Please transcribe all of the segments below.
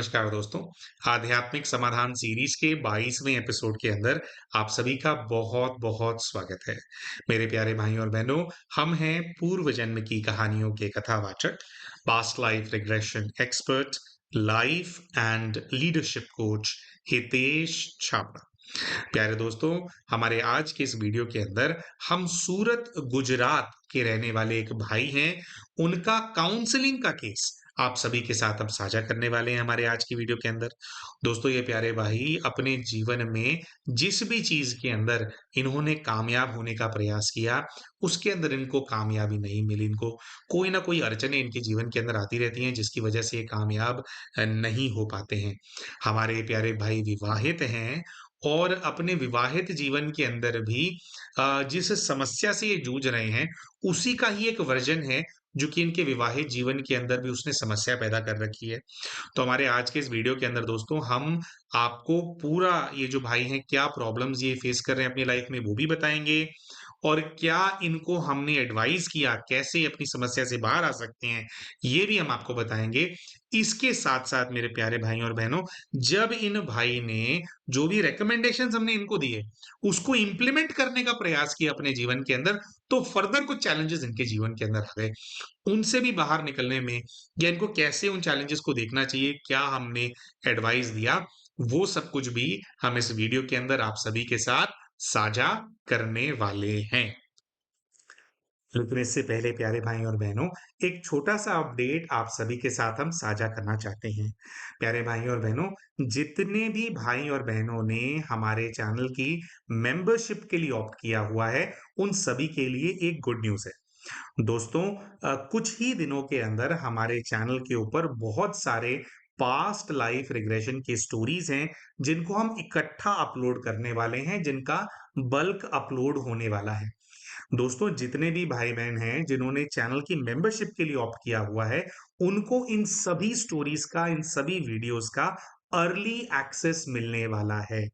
नमस्कार दोस्तों। आध्यात्मिक समाधान सीरीज के 22वें एपिसोड के अंदर आप सभी का बहुत-बहुत स्वागत है। मेरे प्यारे भाइयों और बहनों, हम हैं पूर्व जन्म की कहानियों के कथावाचक, past life regression expert, life and leadership coach Hitesh Chhabra. प्यारे दोस्तों, हमारे आज के इस वीडियो के अंदर हम सूरत, गुजरात के रहने वाले एक भाई हैं, उनका काउंसलिंग का केस आप सभी के साथ हम साझा करने वाले हैं हमारे आज की वीडियो के अंदर। दोस्तों, ये प्यारे भाई अपने जीवन में जिस भी चीज के अंदर इन्होंने कामयाब होने का प्रयास किया, उसके अंदर इनको कामयाबी नहीं मिली। इनको कोई ना कोई अड़चनें इनके जीवन के अंदर आती रहती हैं, जिसकी वजह से ये कामयाब नहीं हो पाते हैं। हमारे प्यारे भाई विवाहित हैं और अपने विवाहित जीवन के अंदर भी जिस समस्या से ये जूझ रहे हैं, उसी का ही एक वर्जन है जो कि इनके विवाहित जीवन के अंदर भी उसने समस्या पैदा कर रखी है। तो हमारे आज के इस वीडियो के अंदर दोस्तों हम आपको पूरा ये जो भाई हैं क्या प्रॉब्लम्स ये फेस कर रहे हैं अपनी लाइफ में वो भी बताएंगे और क्या इनको हमने एडवाइस किया कैसे अपनी समस्या से बाहर आ सकते हैं ये भी हम आपको बताएंगे। इसके साथ साथ मेरे प्यारे भाई और बहनों, जब इन भाई ने जो भी रिकमेंडेशंस हमने इनको दिए उसको इम्प्लीमेंट करने का प्रयास किया अपने जीवन के अंदर, तो फर्दर कुछ चैलेंजेस इनके जीवन के अंदर आ गए। उनसे भी बाहर निकलने में या इनको कैसे उन चैलेंजेस को देखना चाहिए, क्या हमने एडवाइस दिया, वो सब कुछ भी हम इस वीडियो के अंदर आप सभी के साथ साझा करने वाले हैं। लेकिन इससे पहले प्यारे भाई और बहनों, एक छोटा सा अपडेट आप सभी के साथ हम साझा करना चाहते हैं। प्यारे भाई और बहनों, जितने भी भाई और बहनों ने हमारे चैनल की मेंबरशिप के लिए ऑप्ट किया हुआ है, उन सभी के लिए एक गुड न्यूज़ है। दोस्तों, कुछ ही दिनों के अंदर हमारे चैनल के ऊपर बहुत सारे पास्ट लाइफ रिग्रेशन की स्टोरीज हैं, जिनको हम इकट्ठा अपलोड करने वाले हैं, जिनका बल्क अपलोड होने वाला है। दोस्तों, जितने भी भाई-बहन हैं, जिन्होंने चैनल की मेंबरशिप के लिए ऑप्ट किया हुआ है, उनको इन सभी स्टोरीज का, इन सभी वीडियोस का अर्ली एक्सेस मिलने वाला है।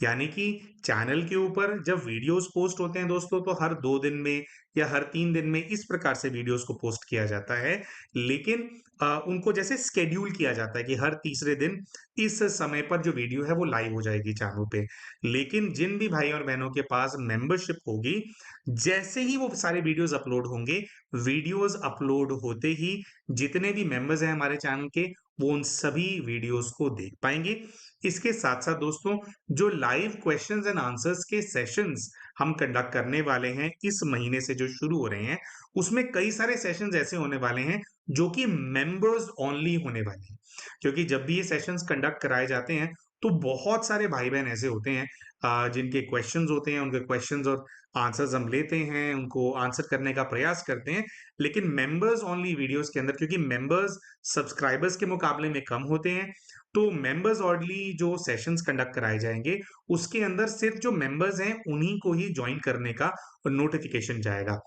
यानी कि चैनल के ऊपर जब वीडियोस पोस्ट होते हैं दोस्तों, तो हर 2 दिन में या हर 3 दिन में इस प्रकार से वीडियोस को पोस्ट किया जाता है। लेकिन उनको जैसे शेड्यूल किया जाता है कि हर तीसरे दिन इस समय पर जो वीडियो है, वो लाइव हो जाएगी चैनल पे। लेकिन जिन भी भाई और बहनों के पास मेंबरशिप होगी, जैसे ही वो सारे वीडियोस अपलोड होंगे, वीडियोस अपलोड होते ही जितने भी मेंबर्स हैं हमारे चैनल के, वो उन सभी वीडियोस को देख पाएंगे। इसके साथ साथ दोस्तों, जो लाइव क्वेश्चंस एंड आंसर्स के सेशंस हम कंडक्ट करने वाले हैं इस महीने से जो शुरू हो रहे हैं, उसमें कई सारे सेशंस ऐसे होने वाले हैं जो कि मेंबर्स ओनली होने वाले हैं। क्योंकि जब भी ये सेशंस कंडक्ट कराए जाते हैं, तो बहुत सारे भाई बहन ऐसे होते हैं जिनके क्वेश्चंस होते हैं, उनके क्वेश्चंस और आंसर्स हम लेते हैं, उनको आंसर करने का प्रयास करते हैं। लेकिन मेंबर्स ओनली वीडियोस के अंदर, क्योंकि मेंबर्स सब्सक्राइबर्स के मुकाबले में कम होते हैं, तो मेंबर्स ओनली जो सेशंस कंडक्ट कराए जाएंगे, उसके अंदर सिर्फ जो मेंबर्स हैं उन्हीं को ही ज्वाइन करने का नोटिफिकेशन जाएगा।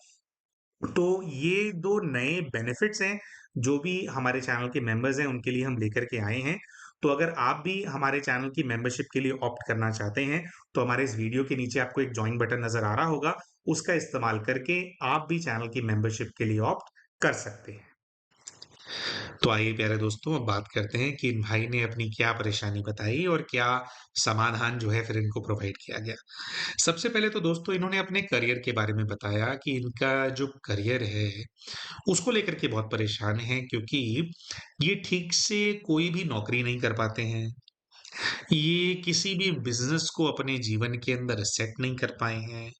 तो ये 2 नए बेनिफिट्स हैं, जो भी हमारे चैनल के मेंबर्स हैं, उनके लिए हम लेकर के आए हैं। तो अगर आप भी हमारे चैनल की मेंबरशिप के लिए ऑप्ट करना चाहते हैं, तो हमारे इस वीडियो के नीचे आपको एक जॉइन बटन नज़र आ रहा होगा, उसका इस्तेमाल करके आप भी चैनल की मेंबरशिप के लिए ऑप्ट कर सकते हैं। तो आइए प्यारे दोस्तों, अब बात करते हैं कि इन भाई ने अपनी क्या परेशानी बताई और क्या समाधान जो है फिर इनको प्रोवाइड किया गया। सबसे पहले तो दोस्तों इन्होंने अपने करियर के बारे में बताया कि इनका जो करियर है, उसको लेकर के बहुत परेशान हैं, क्योंकि ये ठीक से कोई भी नौकरी नहीं कर पाते हैं। ये किसी भी बिज़नेस को अपने जीवन के अंदर सेट नहीं कर पाए हैं।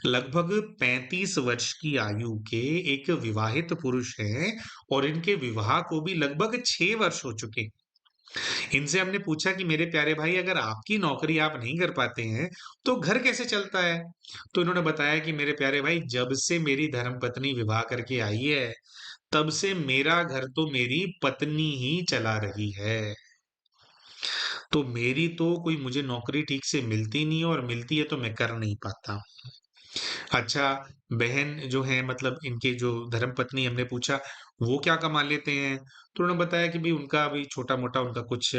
लगभग 35 वर्ष की आयु के एक विवाहित पुरुष हैं और इनके विवाह को भी लगभग 6 वर्ष हो चुके हैं। इनसे हमने पूछा कि मेरे प्यारे भाई, अगर आपकी नौकरी आप नहीं कर पाते हैं, तो घर कैसे चलता है? तो इन्होंने बताया कि मेरे प्यारे भाई, जब से मेरी धर्मपत्नी विवाह करके आई है, तब से मेरा घर तो मेरी पत्नी ही चला रही है। तो मेरी तो कोई मुझे नौकरी ठीक से मिलती नहीं है और मिलती है तो मैं कर नहीं पाता। अच्छा, बहन जो है मतलब इनके जो धर्मपत्नी, हमने पूछा वो क्या कमा लेते हैं? तो उन्होंने बताया कि भई उनका अभी छोटा-मोटा उनका कुछ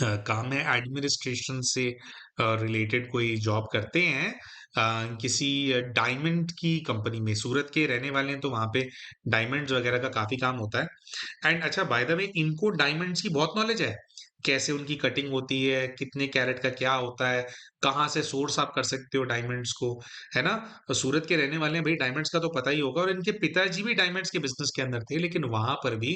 काम है एडमिनिस्ट्रेशन से रिलेटेड कोई जॉब करते हैं किसी डायमंड की कंपनी में। सूरत के रहने वाले हैं तो वहाँ पे डायमंड्स वगैरह का काफ़ी काम होता है। एंड अच्छा बाय द वे इनको डायमंड्स की बहुत नॉलेज है। कैसे उनकी कटिंग होती है, कितने कैरेट का क्या होता है, कहाँ से सोर्स आप कर सकते हो डायमंड्स को, है ना? तो सूरत के रहने वाले हैं, भई डायमंड्स का तो पता ही होगा और इनके पिताजी भी डायमंड्स के बिज़नेस के अंदर थे, लेकिन वहाँ पर भी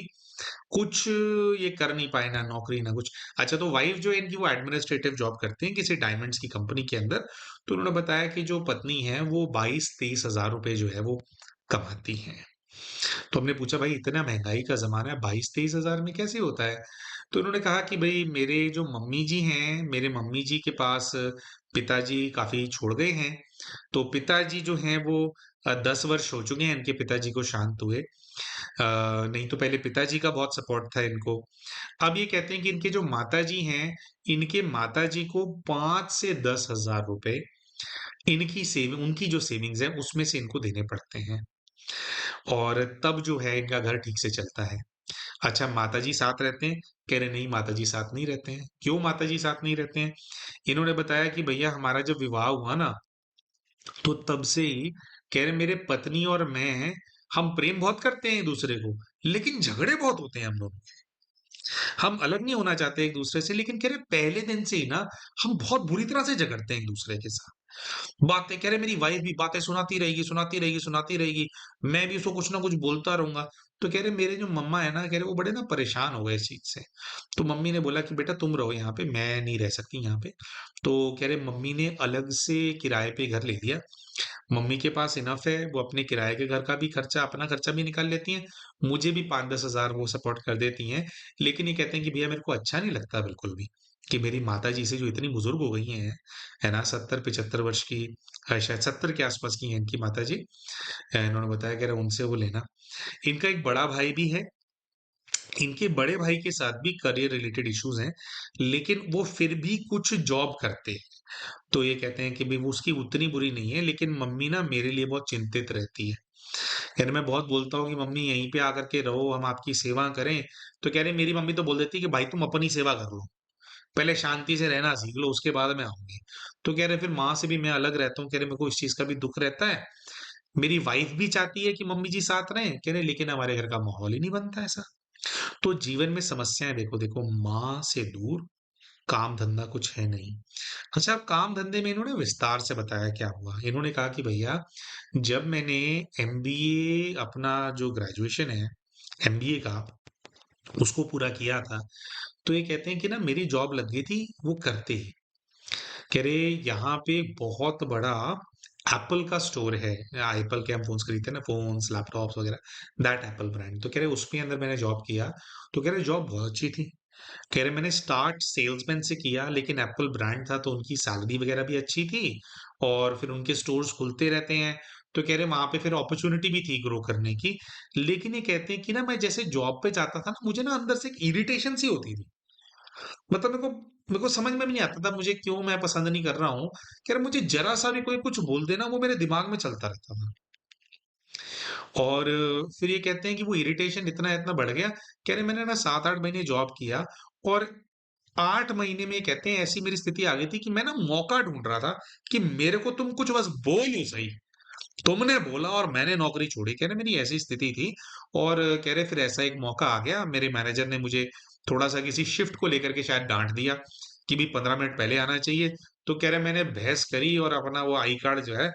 कुछ ये कर नहीं पाए, ना नौकरी ना कुछ। अच्छा तो वाइफ जो है इनकी वो एडमिनिस्ट्रेटिव जॉब करते हैं किसी डायमंड्स की कंपनी के अंदर। तो उन्होंने बताया कि जो पत्नी है वो 22-23 हज़ार रुपए जो है वो कमाती हैं। तो हमने पूछा भाई इतना महँगाई का ज़माना है 22-23 हज़ार में कैसे होता है? तो उन्होंने कहा कि भई मेरे जो मम्मी जी हैं, मेरे मम्मी जी के पास पिताजी काफ़ी छोड़ गए हैं। तो पिताजी जो हैं वो 10 वर्ष हो चुके हैं इनके पिताजी को शांत हुए। नहीं तो पहले पिताजी का बहुत सपोर्ट था इनको। अब ये कहते हैं कि इनके जो माताजी हैं, इनके माताजी को 5 से 10 हज़ार रुपए उनकी जो सेविंग्स है उसमें से इनको देने पड़ते हैं और तब जो है इनका घर ठीक से चलता है। अच्छा माताजी साथ रहते हैं? कह रहे नहीं माताजी साथ नहीं रहते हैं। क्यों माताजी साथ नहीं रहते हैं? इन्होंने बताया कि भैया हमारा जब विवाह हुआ ना, तो तब से ही कह रहे मेरे पत्नी और मैं हम प्रेम बहुत करते हैं एक-दूसरे को, लेकिन झगड़े बहुत होते हैं हम दोनों। हम अलग नहीं होना चाहते एक दूसरे से लेकिन कह रहे पहले दिन से ही ना हम बहुत बुरी तरह से झगड़ते हैं एक दूसरे के साथ। बातें कह रहे मेरी वाइफ भी बातें सुनाती रहेगी, सुनाती रहेगी, सुनाती रहेगी। मैं भी उसको कुछ ना कुछ बोलता रहूँगा। तो कह रहे मेरे जो मम्मा है ना कह रहे वो बड़े ना परेशान हो गए इस चीज़ से। तो मम्मी ने बोला कि बेटा तुम रहो यहाँ पे, मैं नहीं रह सकती यहाँ पे। तो कह रहे मम्मी ने अलग से किराए पे घर ले लिया। मम्मी के पास इनफ है, वो अपने किराए के घर का भी खर्चा, अपना खर्चा भी निकाल लेती हैं। मुझे भी 5-10 हज़ार वो सपोर्ट कर देती हैं। लेकिन ये कहते हैं कि भैया मेरे को अच्छा नहीं लगता बिल्कुल भी, कि मेरी माताजी से जो इतनी बुजुर्ग हो गई हैं, है ना? 70-75 वर्ष की शायद 70 के आसपास की हैं इनकी माताजी। इन्होंने बताया कह रहे उनसे वो लेना। इनका एक बड़ा भाई भी है। इनके बड़े भाई के साथ भी करियर रिलेटेड इश्यूज़ हैं, लेकिन वो फिर भी कुछ जॉब करते हैं। तो ये कहते हैं कि भई वो उसकी उतनी बुरी नहीं है, लेकिन मम्मी ना मेरे लिए बहुत चिंतित रहती है। कह रहे मैं बहुत बोलता हूँ कि मम्मी यहीं पे आकर के रहो, हम आपकी सेवा करें, तो कह रहे मेरी मम्मी तो बोल देती है कि भाई तुम अपनी सेवा कर लो, पहले शांति से रहना सीख लो, उसके बाद मैं आऊँगी। तो कह रहे फिर माँ से भी मैं अलग रहता हूँ, कह रहे मेरे को इस चीज़ का भी दुःख रहता है। मेरी वाइफ भी चाहती है कि मम्मी जी साथ रहें, कह रहे लेकिन हमारे घर का माहौल ही नहीं बनता ऐसा। तो जीवन में समस्याएँ देखो, देखो माँ से दूर काम-धंधा कुछ है नहीं। अच्छा, अब काम-धंधे में इन्होंने विस्तार से बताया क्या हुआ। इन्होंने कहा कि भैया जब मैंने एमबीए अपना जो ग्रेजुएशन है, एमबीए का उसको पूरा किया था, तो ये कहते हैं कि ना मेरी जॉब लग गई थी वो करते ही। कह रहे यहाँ पे बहुत बड़ा एप्पल का स्टोर है। एप्पल के हम फ़ोन्स खरीदते हैं ना, फ़ोन्स, लैपटॉप्स वगैरह, दैट एप्पल ब्रांड। तो कह रहे उसके अंदर मैंने जॉब किया, तो कह रहे जॉब बहुत अच्छी थी। कह रहे मैंने स्टार्ट सेल्समैन से किया लेकिन एप्पल ब्रांड था तो उनकी सैलरी वगैरह भी अच्छी थी और फिर उनके स्टोर्स खुलते रहते हैं तो कह रहे वहां पे फिर अपॉर्चुनिटी भी थी ग्रो करने की। लेकिन ये कहते हैं कि ना मैं जैसे जॉब पे जाता था ना मुझे ना अंदर से एक इरिटेशन सी होती थी। मतलब मेरे को समझ में भी नहीं आता था मुझे क्यों मैं पसंद नहीं कर रहा हूँ। कह रहे मुझे जरा सा भी कोई कुछ बोल देना वो मेरे दिमाग में चलता रहता था। और फिर ये कहते हैं कि वो इरिटेशन इतना इतना बढ़ गया। कह रहे मैंने ना 7-8 महीने जॉब किया और 8 महीने में कहते हैं ऐसी मेरी स्थिति आ गई थी कि मैं ना मौका ढूँढ रहा था कि मेरे को तुम कुछ बस बोलो सही। तुमने बोला और मैंने नौकरी छोड़ी। कह रहे मेरी ऐसी स्थिति थी और कह रहे फिर ऐसा एक मौका आ गया। मेरे मैनेजर ने मुझे थोड़ा-सा किसी शिफ्ट को लेकर के शायद डाँट दिया कि भई 15 मिनट पहले आना चाहिए। तो कह रहे मैंने बहस करी और अपना वो आई कार्ड जो है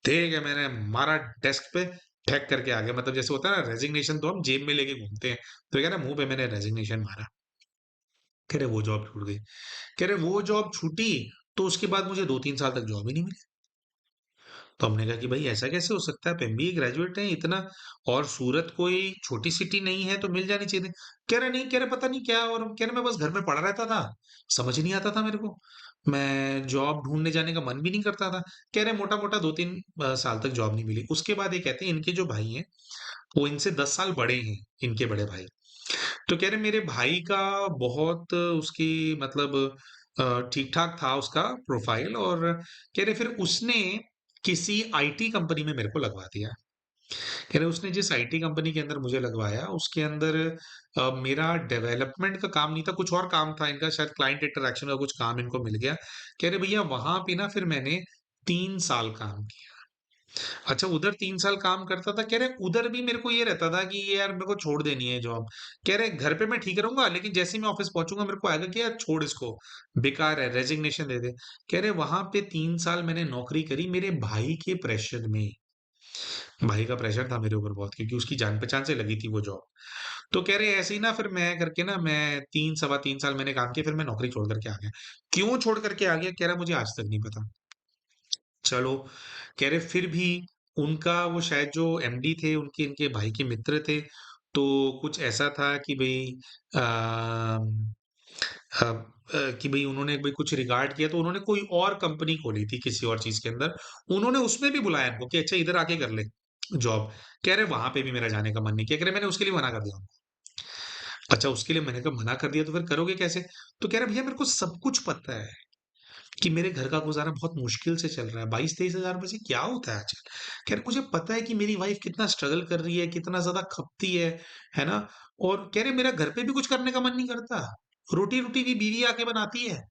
दे के मैंने मारा डेस्क पे, फेंक करके आ गया। मतलब जैसे होता है ना रेज़िग्नेशन तो हम जेब में लेके घूमते हैं। तो कह रहा मुँह पे मैंने रेज़िग्नेशन मारा। कह रहे वो जॉब छूट गई। कह रहे वो जॉब छूटी तो उसके बाद मुझे 2-3 साल तक जॉब ही नहीं मिली। तो हमने कहा कि भाई ऐसा कैसे हो सकता है? आप एमबीए ग्रेजुएट हैं इतना और सूरत कोई छोटी सिटी नहीं है तो मिल जानी चाहिए थी। कह रहे नहीं, कह रहे पता नहीं क्या और कह रहे मैं बस घर में पड़ा रहता था। समझ ही नहीं आता था मेरे को। मैं जॉब ढूँढने जाने का मन भी नहीं करता था। कह रहे मोटा-मोटा 2-3 साल तक जॉब नहीं मिली। उसके बाद ये कहते हैं इनके जो भाई हैं, वो इनसे 10 साल बड़े हैं, इनके बड़े भाई। तो कह रहे मेरे भाई का बहुत उसकी मतलब ठीक-ठाक था उसका प्रोफाइल और कह रहे फिर उसने किसी आईटी कंपनी में मेरे को लगवा दिया। कह रहे उसने जिस आईटी कंपनी के अंदर मुझे लगवाया उसके अंदर मेरा डेवलपमेंट का काम नहीं था, कुछ और काम था इनका, शायद क्लाइंट इंटरैक्शन का कुछ काम इनको मिल गया। कह रहे भैया वहां पे ना फिर मैंने 3 साल काम किया। अच्छा, उधर 3 साल काम करता था। कह रहे उधर भी मेरे को ये रहता था कि ये यार मेरे को छोड़ देनी है जॉब। कह रहे घर पे मैं ठीक रहूंगा, लेकिन जैसे ही मैं ऑफिस पहुंचूंगा मेरे को आएगा कि यार छोड़ इसको, बेकार है, रेजिग्नेशन दे दे। कह रहे वहां पे 3 साल मैंने नौकरी करी मेरे भाई के प्रेशर में। भाई का प्रेशर था मेरे ऊपर बहुत, क्योंकि उसकी जान पहचान से लगी थी वो जॉब। तो कह रहे ऐसे ही ना फिर मैं करके ना, मैं 3 सवा 3 साल मैंने काम किया, फिर मैं नौकरी छोड़ करके आ गया। क्यों छोड़ करके आ गया कह रहा मुझे आज तक नहीं पता। चलो, कह रहे फिर भी उनका वो शायद जो एमडी थे उनके इनके भाई के मित्र थे, तो कुछ ऐसा था कि भाई कि भाई उन्होंने भाई कुछ रिगार्ड किया, तो उन्होंने कोई और कंपनी खोली थी किसी और चीज के अंदर। उन्होंने उसमें भी बुलाया इनको कि अच्छा इधर आके कर ले जॉब। कह रहे वहां पे भी मेरा जाने का मन नहीं किया, कह रहे मैंने उसके लिए मना कर दिया। अच्छा, उसके लिए मैंने कहा मना कर दिया तो फिर करोगे कैसे? तो कह रहा भैया मेरे को सब कुछ पता है कि मेरे घर का गुजारा बहुत मुश्किल से चल रहा है, 22-23 हजार रुपए से क्या होता है आजकल। कह रहे मुझे पता है कि मेरी वाइफ कितना स्ट्रगल कर रही है, कितना ज्यादा खपती है ना। और कह रहे मेरा घर पे भी कुछ करने का मन नहीं करता, रोटी रोटी भी बीवी आके बनाती है।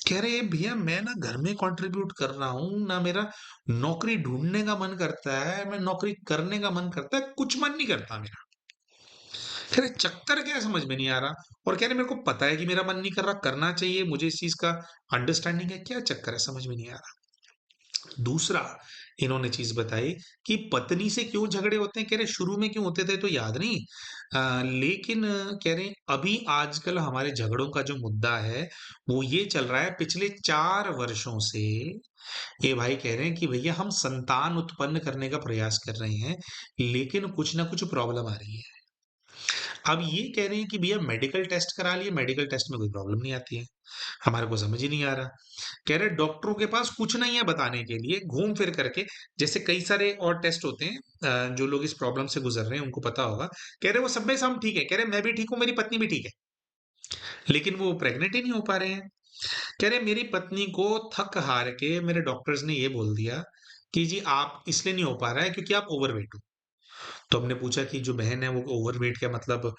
कह रहे भैया मैं ना घर में कंट्रीब्यूट कर रहा हूँ ना, मेरा नौकरी ढूंढने का मन करता है, मैं नौकरी करने का मन करता है, कुछ मन नहीं करता मेरा। कह रहे चक्कर क्या है समझ में नहीं आ रहा। और कह रहे मेरे को पता है कि मेरा मन नहीं कर रहा, करना चाहिए मुझे, इस चीज का अंडरस्टैंडिंग है, क्या चक्कर है समझ में नहीं आ रहा। दूसरा इन्होंने चीज बताई कि पत्नी से क्यों झगड़े होते हैं। कह रहे शुरू में क्यों होते थे तो याद नहीं, लेकिन कह रहे अभी आजकल हमारे झगड़ों का जो मुद्दा है वो ये चल रहा है, पिछले 4 वर्षों से ये भाई कह रहे हैं कि भैया हम संतान उत्पन्न करने का प्रयास कर रहे हैं, लेकिन कुछ ना कुछ प्रॉब्लम आ रही है। अब ये कह रहे हैं कि भैया मेडिकल टेस्ट करा लिए, मेडिकल टेस्ट में कोई प्रॉब्लम नहीं आती है, हमारे को समझ ही नहीं आ रहा। कह रहे डॉक्टरों के पास कुछ नहीं है बताने के लिए, घूम फिर करके जैसे कई सारे और टेस्ट होते हैं, जो लोग इस प्रॉब्लम से गुजर रहे हैं उनको पता होगा। कह रहे वो सब में से हम ठीक है, कह रहे मैं भी ठीक हूँ, मेरी पत्नी भी ठीक है, लेकिन वो प्रेग्नेंट ही नहीं हो पा रहे हैं। कह रहे मेरी पत्नी को थक हार के मेरे डॉक्टर्स ने ये बोल दिया कि जी आप इसलिए नहीं हो पा रहा है क्योंकि आप ओवरवेट हो। तो हमने पूछा कि जो बहन है वो ओवरवेट क्या मतलब,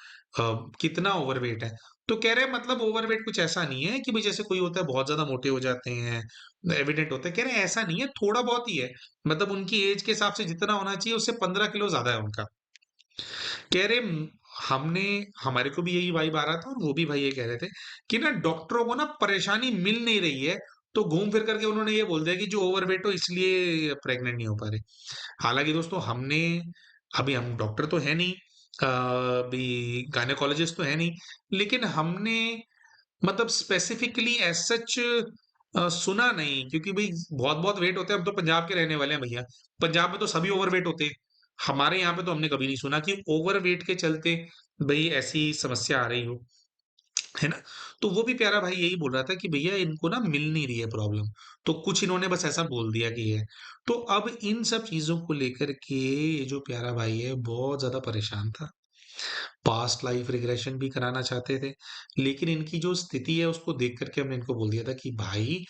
कितना ओवरवेट है? तो कह रहे हैं मतलब ओवरवेट कुछ ऐसा नहीं है कि भाई जैसे कोई होता है बहुत ज्यादा मोटे हो जाते हैं, एविडेंट होता है। कह रहे हैं ऐसा नहीं है, थोड़ा बहुत ही है, मतलब उनकी एज के हिसाब से जितना होना चाहिए उससे 15 किलो ज्यादा है उनका। कह रहे हमने हमारे को भी यही वाइब आ रहा था, और वो भी भाई ये कह रहे थे कि ना डॉक्टरों को ना परेशानी मिल नहीं रही है, तो घूम फिर करके उन्होंने ये बोल दिया कि जो ओवरवेट हो इसलिए प्रेग्नेंट नहीं हो पा रहे। हालांकि दोस्तों हमने, अभी हम डॉक्टर तो है नहीं, अभी गायनेकोलॉजिस्ट तो है नहीं, लेकिन हमने मतलब स्पेसिफिकली एज सच सुना नहीं, क्योंकि भाई बहुत बहुत वेट होते हैं। हम तो पंजाब के रहने वाले हैं भैया, पंजाब में तो सभी ओवर वेट होते हैं। हमारे यहाँ पे तो हमने कभी नहीं सुना कि ओवर वेट के चलते भाई ऐसी समस्या आ रही हो, है ना। तो वो भी प्यारा भाई यही बोल रहा था कि भैया इनको ना मिल नहीं रही है प्रॉब्लम, तो कुछ इन्होंने बस ऐसा बोल दिया कि है। तो अब इन सब चीजों को लेकर के ये जो प्यारा भाई है बहुत ज्यादा परेशान था, पास्ट लाइफ रिग्रेशन भी कराना चाहते थे, लेकिन इनकी जो स्थिति है उसको देख करके हमने इनको बोल दिया था कि भाई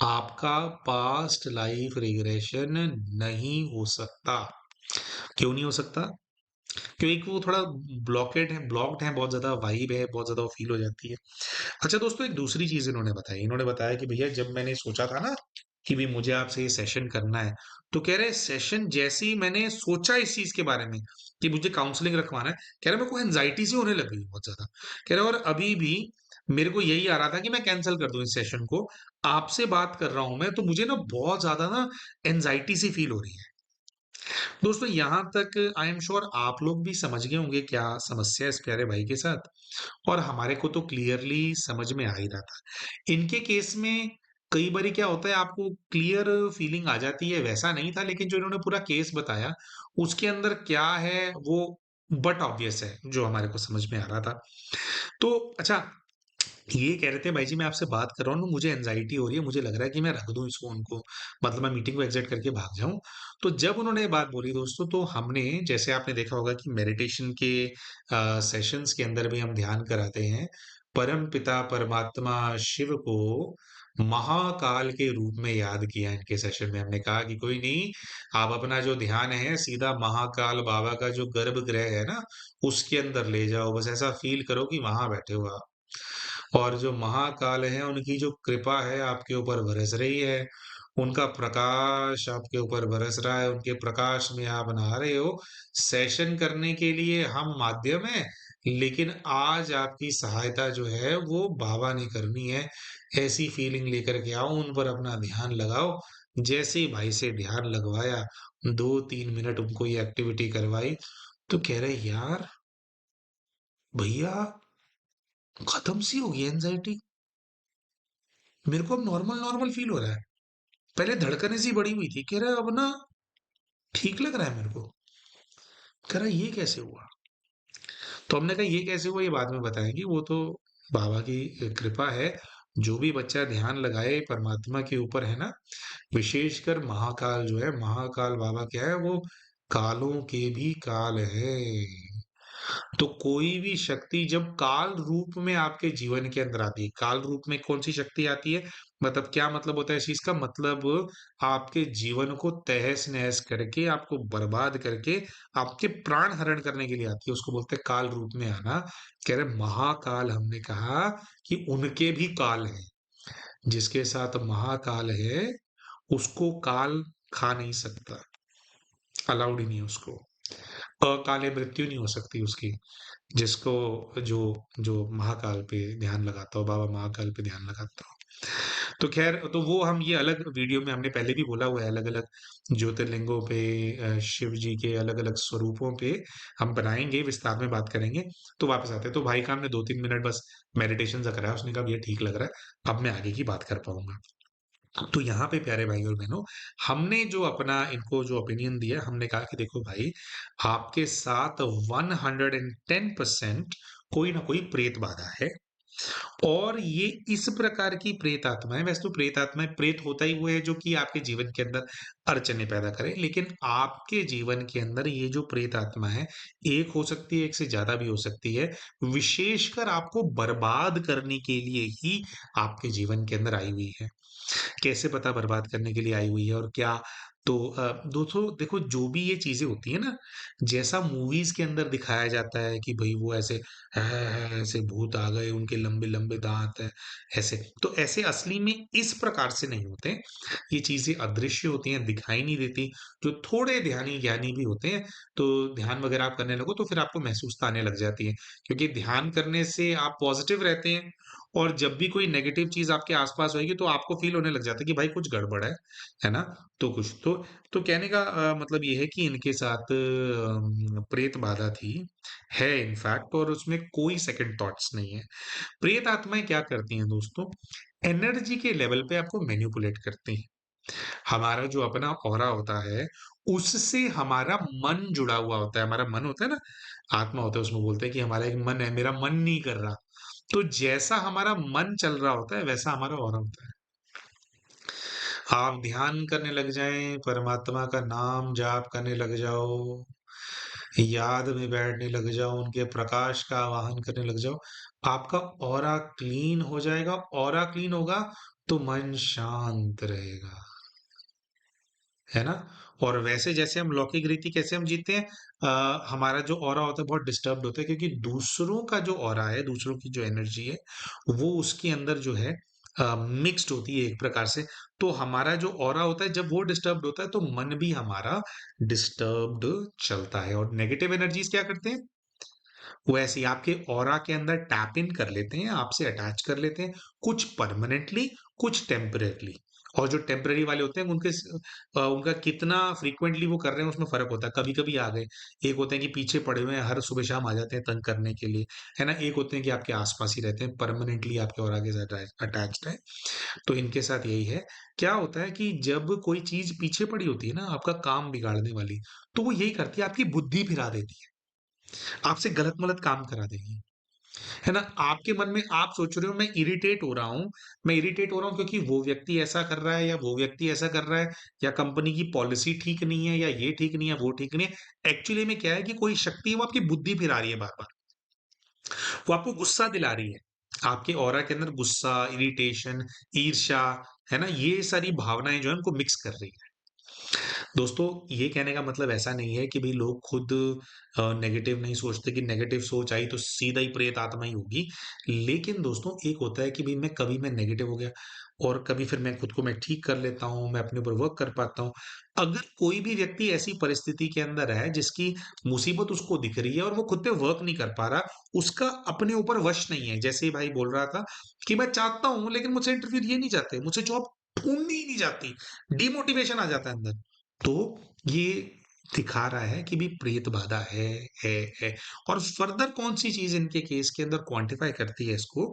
आपका पास्ट लाइफ रिग्रेशन नहीं हो सकता। क्यों नहीं हो सकता? क्योंकि वो थोड़ा ब्लॉकेड है, ब्लॉक्ड है, बहुत ज्यादा वाइब है, बहुत ज्यादा फील हो जाती है। अच्छा दोस्तों, एक दूसरी चीज इन्होंने बताई, इन्होंने बताया कि भैया जब मैंने सोचा था ना कि भाई मुझे आपसे ये सेशन करना है, तो कह रहे सेशन जैसे ही मैंने सोचा इस चीज के बारे में कि मुझे काउंसलिंग रखवाना है, कह रहे मेरे को एंजाइटी सी होने लगी बहुत ज्यादा। कह रहे और अभी भी मेरे को यही आ रहा था कि मैं कैंसिल कर दूं इस सेशन को। आपसे बात कर रहा हूं मैं तो मुझे ना बहुत ज्यादा ना एंजाइटी सी फील हो रही है। दोस्तों यहाँ तक आई एम श्योर आप लोग भी समझ गए होंगे क्या समस्या है इस प्यारे भाई के साथ, और हमारे को तो क्लियरली समझ में आ ही रहा था। इनके केस में कई बारी क्या होता है आपको क्लियर फीलिंग आ जाती है, वैसा नहीं था, लेकिन जो इन्होंने पूरा केस बताया उसके अंदर क्या है वो बट ऑब्वियस है जो हमारे को समझ में आ रहा था। तो अच्छा, ये कह रहे थे भाई जी मैं आपसे बात कर रहा हूँ ना, मुझे एंजाइटी हो रही है, मुझे लग रहा है कि मैं रख दूं इस फोन को, मतलब मैं मीटिंग को एग्जिट करके भाग जाऊं। तो जब उन्होंने ये बात बोली दोस्तों, तो हमने, जैसे आपने देखा होगा कि मेडिटेशन के सेशंस के अंदर भी हम ध्यान कराते हैं परम पिता परमात्मा शिव को, महाकाल के रूप में याद किया इनके सेशन में। हमने कहा कि कोई नहीं, आप अपना जो ध्यान है सीधा महाकाल बाबा का जो गर्भगृह है ना, उसके अंदर ले जाओ। बस ऐसा फ़ील करो कि वहाँ बैठे हो आप। और जो महाकाल हैं, उनकी जो कृपा है आपके ऊपर बरस रही है, उनका प्रकाश आपके ऊपर बरस रहा है, उनके प्रकाश में आप नहा रहे हो। सेशन करने के लिए हम माध्यम हैं, लेकिन आज आपकी सहायता जो है वो बाबा ने करनी है। ऐसी फीलिंग लेकर के आओ, उन पर अपना ध्यान लगाओ। जैसे ही भाई से ध्यान लगवाया, 2-3 मिनट उनको ये एक्टिविटी करवाई, तो कह रहे यार, भैया खत्म सी हो गई एंजाइटी। मेरे को अब नॉर्मल नॉर्मल फील हो रहा है। पहले धड़कनें सी बढ़ी हुई थी। कह रहा है अब ना ठीक लग रहा है मेरे को। कह रहा है ये कैसे हुआ? तो हमने कहा ये कैसे हुआ ये बाद में बताएंगे। वो तो बाबा की कृपा है। जो भी बच्चा ध्यान लगाए परमात्मा के ऊपर है ना, विशेषकर महाकाल जो है, महाकाल बाबा क्या है, वो कालों के भी काल है। तो कोई भी शक्ति जब काल रूप में आपके जीवन के अंदर आती है, काल रूप में कौन सी शक्ति आती है, मतलब क्या मतलब होता है इस चीज का, मतलब आपके जीवन को तहस नहस करके, आपको बर्बाद करके, आपके प्राण हरण करने के लिए आती है, उसको बोलते हैं काल रूप में आना। कह रहे महाकाल, हमने कहा कि उनके भी काल है। जिसके साथ महाकाल है उसको काल खा नहीं सकता, अलाउड ही नहीं है उसको। अकाले मृत्यु नहीं हो सकती उसकी। जिसको जो जो महाकाल पे ध्यान लगाता हो, बाबा महाकाल पे ध्यान लगाता हो। तो खैर, तो वो हम ये अलग वीडियो में हमने पहले भी बोला हुआ है, अलग अलग ज्योतिर्लिंगों पे, शिव जी के अलग अलग स्वरूपों पे हम बनाएंगे, विस्तार में बात करेंगे। तो वापस आते हैं, तो भाई का हमने 2-3 मिनट बस मेडिटेशन सा कराया, उसने कहा ये ठीक लग रहा है, अब मैं आगे की बात कर पाऊंगा। तो यहाँ पे प्यारे भाई और बहनों, हमने जो अपना इनको जो ओपिनियन दिया, हमने कहा कि देखो भाई, आपके साथ 110% कोई ना कोई प्रेत बाधा है। और ये इस प्रकार की प्रेत आत्माएं, वैसे तो प्रेत आत्माएं, प्रेत होता ही वो है जो कि आपके जीवन के अंदर अड़चने पैदा करे, लेकिन आपके जीवन के अंदर ये जो प्रेत आत्मा है, एक हो सकती है, एक से ज्यादा भी हो सकती है, विशेषकर आपको बर्बाद करने के लिए ही आपके जीवन के अंदर आई हुई है। कैसे पता बर्बाद करने के लिए आई हुई है और क्या? तो दोस्तों देखो, जो भी ये चीजें होती है ना, जैसा मूवीज के अंदर दिखाया जाता है कि भाई वो ऐसे है, ऐसे भूत आ गए, उनके लंबे लंबे दांत है, ऐसे, तो ऐसे असली में इस प्रकार से नहीं होते। ये चीजें अदृश्य होती हैं, दिखाई नहीं देती। जो थोड़े ध्यानी ज्ञानी भी होते हैं, तो ध्यान वगैरह आप करने लगो तो फिर आपको महसूसता आने लग जाती है, क्योंकि ध्यान करने से आप पॉजिटिव रहते हैं। और जब भी कोई नेगेटिव चीज आपके आसपास होगी तो आपको फील होने लग जाता है कि भाई कुछ गड़बड़ है ना? तो कुछ तो कहने का मतलब ये है कि इनके साथ प्रेत बाधा थी, है इनफैक्ट, और उसमें कोई सेकंड थॉट्स नहीं है। प्रेत आत्माएं क्या करती हैं दोस्तों? एनर्जी के लेवल पे आपको मैनिपुलेट करती हैं। हमारा जो अपना ऑरा होता है, उससे हमारा मन जुड़ा हुआ होता है। हमारा मन होता है ना, आत्मा होता है, उसमें बोलते हैं कि हमारा एक मन है, मेरा मन नहीं कर रहा। तो जैसा हमारा मन चल रहा होता है, वैसा हमारा ऑरा होता है। आप ध्यान करने लग जाएं, परमात्मा का नाम जाप करने लग जाओ, याद में बैठने लग जाओ, उनके प्रकाश का आवाहन करने लग जाओ, आपका ऑरा क्लीन हो जाएगा। ऑरा क्लीन होगा तो मन शांत रहेगा, है ना? और वैसे जैसे हम लौकिक रीति कैसे हम जीते हैं, हमारा जो ऑरा होता है बहुत डिस्टर्ब्ड होता है, क्योंकि दूसरों का जो ऑरा है, दूसरों की जो एनर्जी है, वो उसके अंदर जो है मिक्स्ड होती है एक प्रकार से। तो हमारा जो ऑरा होता है, जब वो डिस्टर्ब्ड होता है, तो मन भी हमारा डिस्टर्ब्ड चलता है। और नेगेटिव एनर्जीज क्या करते हैं, वो ऐसे ही आपके ऑरा के अंदर टैप इन कर लेते हैं, आपसे अटैच कर लेते हैं, कुछ परमानेंटली, कुछ टेम्परेरीली। और जो टेम्परेरी वाले होते हैं, उनका कितना फ्रीक्वेंटली वो कर रहे हैं उसमें फर्क होता है। कभी कभी आ गए, एक होते हैं कि पीछे पड़े हुए हैं, हर सुबह शाम आ जाते हैं तंग करने के लिए, है ना? एक होते हैं कि आपके आसपास ही रहते हैं, परमानेंटली आपके ऑरा के साथ अटैच्ड है। तो इनके साथ यही है। क्या होता है कि जब कोई चीज पीछे पड़ी होती है ना, आपका काम बिगाड़ने वाली, तो वो यही करती है, आपकी बुद्धि फिरा देती है, आपसे गलत मलत काम करा देगी, है ना? आपके मन में आप सोच रहे हो मैं इरिटेट हो रहा हूँ, मैं इरिटेट हो रहा हूँ क्योंकि वो व्यक्ति ऐसा कर रहा है, या वो व्यक्ति ऐसा कर रहा है, या कंपनी की पॉलिसी ठीक नहीं है, या ये ठीक नहीं है, वो ठीक नहीं है। एक्चुअली में क्या है कि कोई शक्ति है, वो आपकी बुद्धि फिरा रही है बार बार, वो आपको गुस्सा दिला रही है। आपके ऑरा के अंदर गुस्सा, इरिटेशन, ईर्ष्या, है ना? ये सारी भावनाएँ जो हैं उनको मिक्स कर रही हैं। दोस्तों, ये कहने का मतलब ऐसा नहीं है कि भई लोग खुद नेगेटिव नहीं सोचते कि नेगेटिव सोच आई तो सीधा ही प्रेत आत्मा ही होगी। लेकिन दोस्तों एक होता है कि भई कभी मैं नेगेटिव हो गया और कभी फिर मैं खुद को मैं ठीक कर लेता हूँ, मैं अपने ऊपर वर्क कर पाता हूँ। अगर कोई भी व्यक्ति ऐसी परिस्थिति के अंदर है जिसकी मुसीबत उसको दिख रही है और वो खुद पे वर्क नहीं कर पा रहा, उसका अपने ऊपर वश नहीं है। जैसे भाई बोल रहा था कि मैं चाहता हूँ लेकिन मुझसे इंटरव्यू दिए नहीं जाते, मुझसे जॉब ढूँढनी ही नहीं जाती, डिमोटिवेशन आ जाता है अंदर। तो ये दिखा रहा है कि भी प्रेत बाधा है। और फर्दर कौन सी चीज इनके केस के अंदर क्वांटिफाई करती है इसको,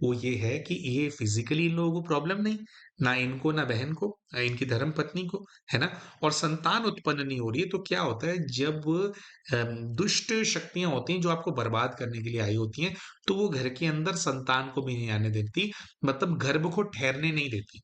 वो ये है कि ये फिजिकली इन लोगों को प्रॉब्लम नहीं, ना इनको ना बहन को, ना इनकी धर्म पत्नी को, है ना? और संतान उत्पन्न नहीं हो रही है तो क्या होता है जब दुष्ट शक्तियां होती हैं जो आपको बर्बाद करने के लिए आई होती हैं, तो वो घर के अंदर संतान को भी नहीं आने देती, मतलब गर्भ को ठहरने नहीं देती।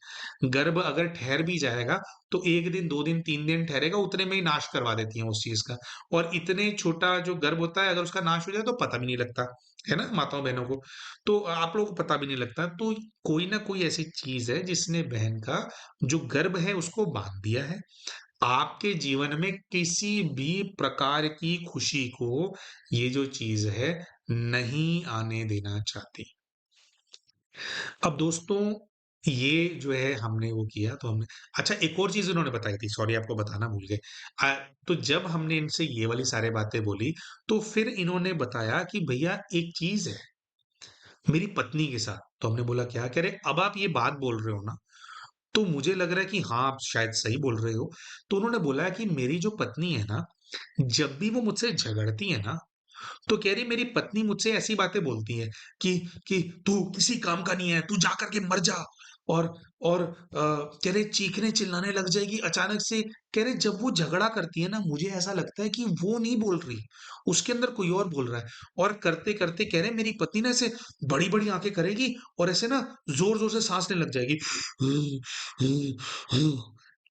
गर्भ अगर ठहर भी जाएगा तो 1 दिन, 2 दिन, 3 दिन ठहरेगा, उतने में ही नाश करवा देती हैं उस चीज़ का। और इतने छोटा जो गर्भ होता है, अगर उसका नाश हो जाए तो पता भी नहीं लगता, है ना? माताओं-बहनों को। तो आप लोगों को पता भी नहीं लगता। तो कोई ना कोई ऐसी चीज़ है जिसने बहन का जो गर्भ है उसको बाँध दिया है। आपके जीवन में किसी भी प्रकार की खुशी को ये जो चीज़ है, नहीं आने देना चाहती। अब दोस्तों, ये जो है हमने वो किया तो हमने अच्छा एक और चीज़ उन्होंने बताई थी, सॉरी आपको बताना भूल गए। तो जब हमने इनसे ये वाली सारी बातें बोली, तो फिर इन्होंने बताया कि भैया एक चीज़ है, मेरी पत्नी के साथ। तो हमने बोला क्या? कह रहे अब आप ये बात बोल रहे हो ना, तो मुझे लग रहा है कि हाँ, आप शायद सही बोल रहे हो। तो उन्होंने बोला कि मेरी जो पत्नी है ना, जब भी वो मुझसे झगड़ती है ना, तो कह रही मेरी पत्नी मुझसे ऐसी बातें बोलती है कि तू किसी काम का नहीं है, तू जा करके मर जा। और कह रहे चीखने चिल्लाने लग जाएगी अचानक से। कह रहे जब वो झगड़ा करती है ना, मुझे ऐसा लगता है कि वो नहीं बोल रही, उसके अंदर कोई और बोल रहा है। और करते करते कह रहे मेरी पत्नी ना ऐसे बड़ी बड़ी आंखें करेगी और ऐसे ना जोर जोर से सांसने लग जाएगी,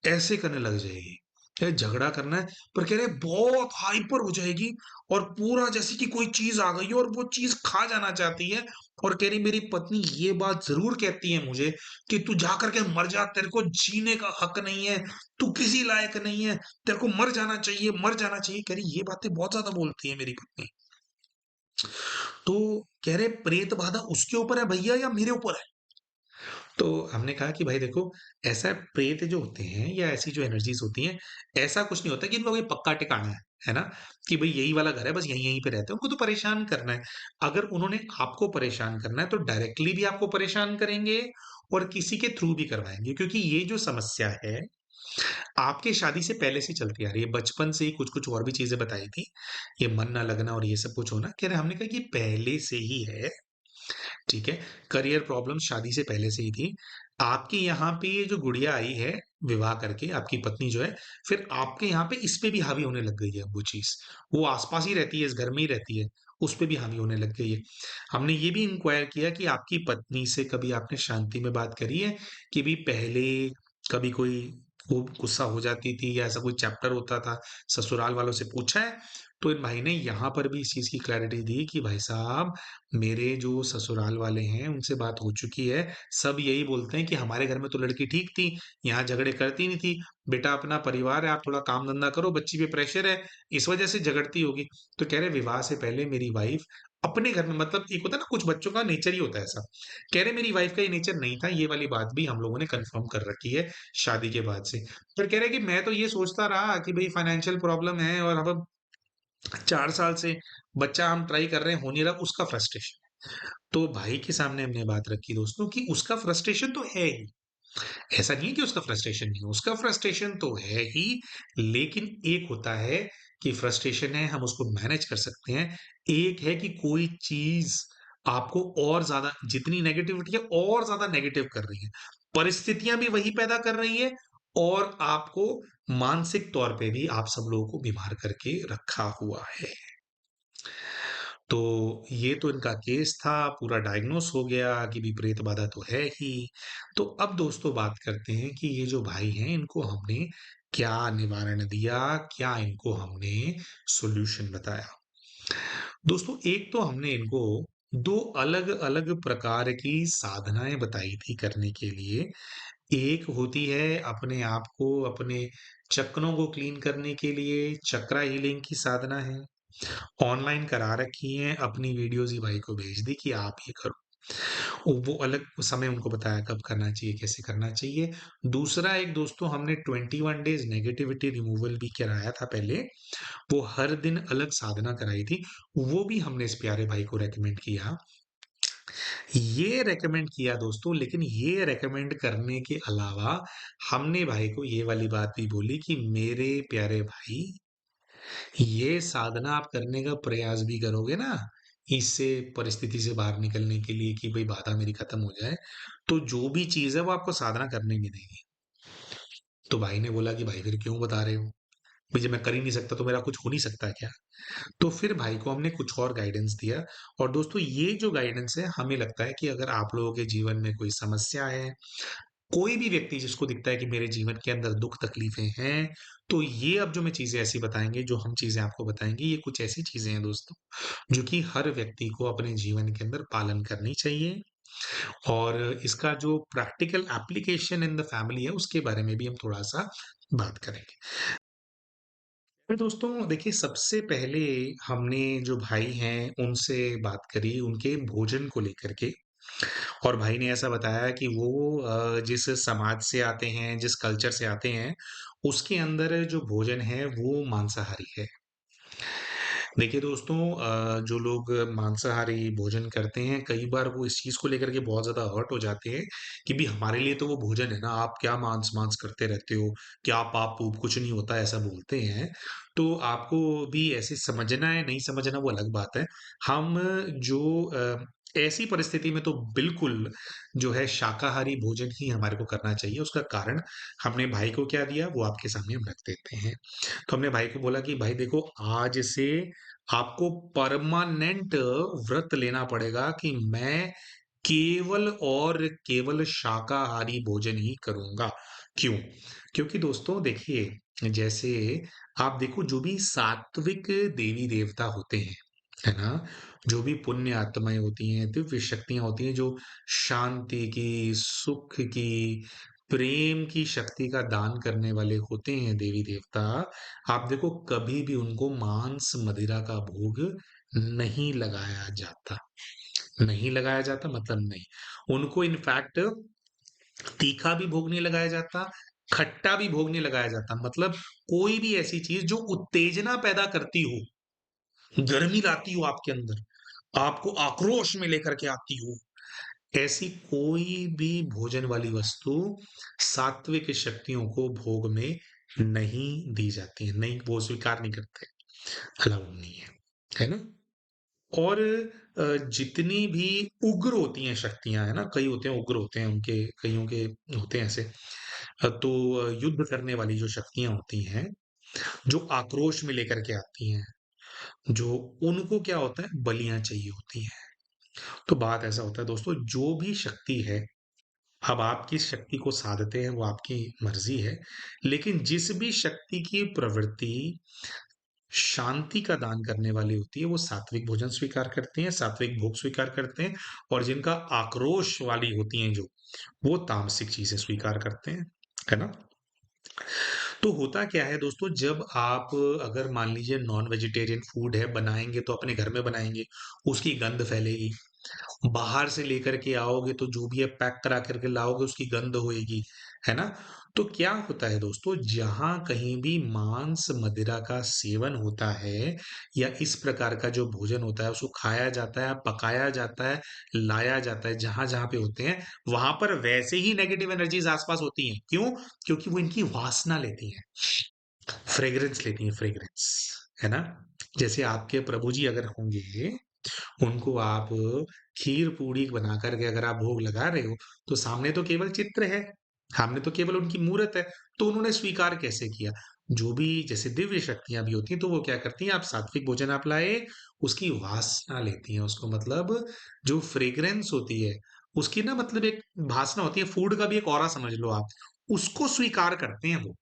ऐसे करने लग जाएगी। कह रहे झगड़ा करना है, पर कह रहे बहुत हाइपर हो जाएगी और पूरा जैसे कि कोई चीज़ आ गई हो और वो चीज़ खा जाना चाहती है। और कह रही मेरी पत्नी ये बात ज़रूर कहती है मुझे कि तू जा कर के मर जा, तेरे को जीने का हक नहीं है, तू किसी लायक नहीं है, तेरे को मर जाना चाहिए, मर जाना चाहिए। कह रही ये बातें बहुत ज़्यादा बोलती है मेरी पत्नी। तो कह रहे प्रेत बाधा उसके ऊपर है भैया या मेरे ऊपर है? तो हमने कहा कि भाई देखो, ऐसा प्रेत जो होते हैं या ऐसी जो एनर्जीज़ होती हैं, ऐसा कुछ नहीं होता कि इनको कोई पक्का ठिकाना है ना? कि भई यही वाला घर है, बस यहीं-यहीं पे रहते हैं, उनको तो परेशान करना है। अगर उन्होंने आपको परेशान करना है, तो डायरेक्टली भी आपको परेशान करेंगे और किसी के थ्रू भी करवाएँगे, क्योंकि ये जो समस्या है, आपके शादी से पहले से चलती आ रही है। बचपन से ही कुछ-कुछ और भी चीज़ें बताई थी, ये मन ना लगना और ये सब कुछ होना। कह रहे हमने कहा कि पहले से ही है, ठीक है? करियर प्रॉब्लम शादी से पहले से ही थी। आपके यहाँ पे ये जो गुड़िया आई है, विवाह करके, आपकी पत्नी जो है, फिर आपके यहाँ पे इस पे भी हावी होने लग गई है वो चीज़। वो आस-पास ही रहती है, इस घर में ही रहती है, उस पे भी हावी होने लग गई है। हमने ये भी इंक्वायर किया कि आपकी पत्नी से कभी आपने शांति में बात करी है कि भई पहले कभी कोई वो गुस्सा हो जाती थी या ऐसा कोई चैप्टर होता था, ससुराल वालों से पूछा है? तो इन भाई ने यहाँ पर भी इस चीज़ की क्लैरिटी दी कि भाई साहब, मेरे जो ससुराल वाले हैं उनसे बात हो चुकी है। सब यही बोलते हैं कि हमारे घर में तो लड़की ठीक थी, यहाँ झगड़े करती नहीं थी। बेटा अपना परिवार है, आप थोड़ा काम धंधा करो, बच्ची पे प्रेशर है, इस वजह से झगड़ती होगी। तो कह रहे विवाह से पहले मेरी वाइफ़ अपने घर में, मतलब एक होता है ना कुछ बच्चों का नेचर ही होता है ऐसा। कह रहे मेरी वाइफ़ का ये नेचर नहीं था, ये वाली बात भी हम लोगों ने कन्फर्म कर रखी है शादी के बाद से। फिर कह रहे कि मैं तो ये सोचता रहा कि भई फाइनेंशियल प्रॉब्लम है और अब 4 साल से बच्चा हम ट्राई कर रहे हैं, हो नहीं रहा, उसका फ्रस्ट्रेशन। तो भाई के सामने हमने बात रखी दोस्तों कि उसका फ्रस्ट्रेशन तो है ही। ऐसा नहीं है कि उसका फ्रस्ट्रेशन नहीं है, उसका फ्रस्ट्रेशन तो है ही, लेकिन एक होता है कि फ्रस्ट्रेशन है, हम उसको मैनेज कर सकते हैं। एक है कि कोई चीज़ आपको और ज़्यादा, जितनी नेगेटिविटी है और ज़्यादा नेगेटिव कर रही है। परिस्थितियाँ भी वही पैदा कर रही है और आपको मानसिक तौर पे भी आप सब लोगों को बीमार करके रखा हुआ है। तो ये तो इनका केस था, पूरा डायग्नोस हो गया कि विपरीत बाधा तो है ही। तो अब दोस्तों बात करते हैं कि ये जो भाई हैं इनको हमने क्या निवारण दिया, क्या इनको हमने सॉल्यूशन बताया। दोस्तों एक तो हमने इनको 2 अलग-अलग प्रकार की साधनाएँ बताई थी करने के लिए। एक होती है अपने आप को, अपने चक्रों को क्लीन करने के लिए चक्रा हीलिंग की साधना है। ऑनलाइन करा रखी हैं, अपनी वीडियोज़ ही भाई को भेज दी कि आप ये करो। वो अलग समय उनको बताया कब करना चाहिए, कैसे करना चाहिए। दूसरा एक दोस्तों हमने 21 डेज़ नेगेटिविटी रिमूवल भी कराया था पहले। वो हर दिन अलग साधना कराई थी। वो भी हमने इस प्यारे भाई को रिकमेंड किया। ये रिकमेंड किया दोस्तों, लेकिन ये रिकमेंड करने के अलावा हमने भाई को ये वाली बात भी बोली कि मेरे प्यारे भाई, ये साधना आप करने का प्रयास भी करोगे ना, इससे परिस्थिति से बाहर निकलने के लिए कि भई बाधा मेरी खत्म हो जाए, तो जो भी चीज़ है वो आपको साधना करने नहीं देगी। तो भाई ने बोला कि भाई फिर क्यों बता रहे हो? भई जब मैं कर ही नहीं सकता तो मेरा कुछ हो नहीं सकता क्या? तो फिर भाई को हमने कुछ और गाइडेंस दिया और दोस्तों ये जो गाइडेंस है हमें लगता है कि अगर आप लोगों के जीवन में कोई समस्या है, कोई भी व्यक्ति जिसको दिखता है कि मेरे जीवन के अंदर दुख तकलीफें हैं, तो ये अब जो मैं चीज़ें ऐसी बताएँगे, जो हम चीज़ें आपको बताएँगे, ये कुछ ऐसी चीज़ें हैं दोस्तों, जो कि हर व्यक्ति को अपने जीवन के अंदर पालन करनी चाहिए और इसका जो practical application in the family है, उसके बारे में भी हम थोड़ा-सा बात करेंगे। फिर दोस्तों देखिए सबसे पहले हमने जो भाई हैं उनसे बात करी उनके भोजन को लेकर के और भाई ने ऐसा बताया कि वो जिस समाज से आते हैं, जिस कल्चर से आते हैं, उसके अंदर जो भोजन है वो मांसाहारी है। देखिए दोस्तों जो लोग मांसाहारी भोजन करते हैं, कई बार वो इस चीज़ को लेकर के बहुत ज़्यादा हर्ट हो जाते हैं कि भई हमारे लिए तो वो भोजन है ना, आप क्या मांस-मांस करते रहते हो? क्या पाप-पूप कुछ नहीं होता, ऐसा बोलते हैं। तो आपको भी ऐसे समझना है, नहीं समझना वो अलग बात है। हम जो ऐसी परिस्थिति में तो बिल्कुल जो है शाकाहारी भोजन ही हमारे को करना चाहिए। उसका कारण हमने भाई को क्या दिया, वो आपके सामने हम रख देते हैं। तो हमने भाई को बोला कि भाई देखो आज से आपको परमानेंट व्रत लेना पड़ेगा कि मैं केवल और केवल शाकाहारी भोजन ही करूँगा। क्यों? क्योंकि दोस्तों देखिए जैसे आप देखो जो भी सात्विक देवी-देवता होते हैं, है ना? जो भी पुण्य आत्माएँ होती हैं, दिव्य शक्तियाँ होती हैं जो शांति की, सुख की, प्रेम की शक्ति का दान करने वाले होते हैं देवी-देवता, आप देखो कभी भी उनको मांस मदिरा का भोग नहीं लगाया जाता। नहीं लगाया जाता मतलब नहीं। उनको इनफैक्ट तीखा भी भोग नहीं लगाया जाता, खट्टा भी भोग नहीं लगाया जाता। मतलब कोई भी ऐसी चीज़ जो उत्तेजना पैदा करती हो, गर्मी लाती हो आपके अंदर, आपको आक्रोश में लेकर के आती हो, ऐसी कोई भी भोजन वाली वस्तु सात्विक शक्तियों को भोग में नहीं दी जाती है। नहीं, वो स्वीकार नहीं करते, अलाउड नहीं है। है ना? और जितनी भी उग्र होती हैं शक्तियाँ, है ना? कई होते हैं उग्र होते हैं उनके कइयों के होते हैं ऐसे। तो युद्ध करने वाली जो शक्तियाँ होती हैं, जो आक्रोश में लेकर के आती हैं, जो उनको क्या होता है बलियाँ चाहिए होती हैं। तो बात ऐसा होता है दोस्तों जो भी शक्ति है, अब आप किस शक्ति को साधते हैं वो आपकी मर्ज़ी है। लेकिन जिस भी शक्ति की प्रवृत्ति शांति का दान करने वाली होती है, वो सात्विक भोजन स्वीकार करते हैं, सात्विक भोग स्वीकार करते हैं और जिनका आक्रोश वाली होती हैं जो, वो तामसिक चीज़ें स्वीकार करते हैं। है ना? तो होता क्या है दोस्तों जब आप अगर मान लीजिए नॉन वेजिटेरियन फूड है, बनाएँगे तो अपने घर में बनाएँगे, उसकी गंध फैलेगी। बाहर से लेकर के आओगे तो जो भी है पैक करा करके लाओगे उसकी गंध होएगी, है ना? तो क्या होता है दोस्तों जहाँ कहीं भी मांस मदिरा का सेवन होता है या इस प्रकार का जो भोजन होता है उसको खाया जाता है, पकाया जाता है, लाया जाता है जहाँ-जहाँ पे होते हैं, वहाँ पर वैसे ही नेगेटिव एनर्जीज़ आस-पास होती हैं। क्यों? क्योंकि वो इनकी वासना लेती हैं, फ्रेग्रेंस लेती हैं फ्रेग्रेंस, है ना? जैसे आपके प्रभु जी अगर होंगे उनको आप खीर-पूड़ी बना कर के अगर आप भोग लगा रहे हो, तो सामने तो केवल चित्र है, सामने तो केवल उनकी मूरत है, तो उन्होंने स्वीकार कैसे किया? जो भी जैसे दिव्य शक्तियाँ भी होती हैं, तो वो क्या करती हैं, आप सात्विक भोजन आप लाए, उसकी वासना लेती हैं, उसको मतलब जो फ्रेग्रेंस होती है, उसकी ना मतलब एक भासना होती है, फूड का भी एक ऑरा समझ लो आप, उसको स्वीकार करते हैं वो।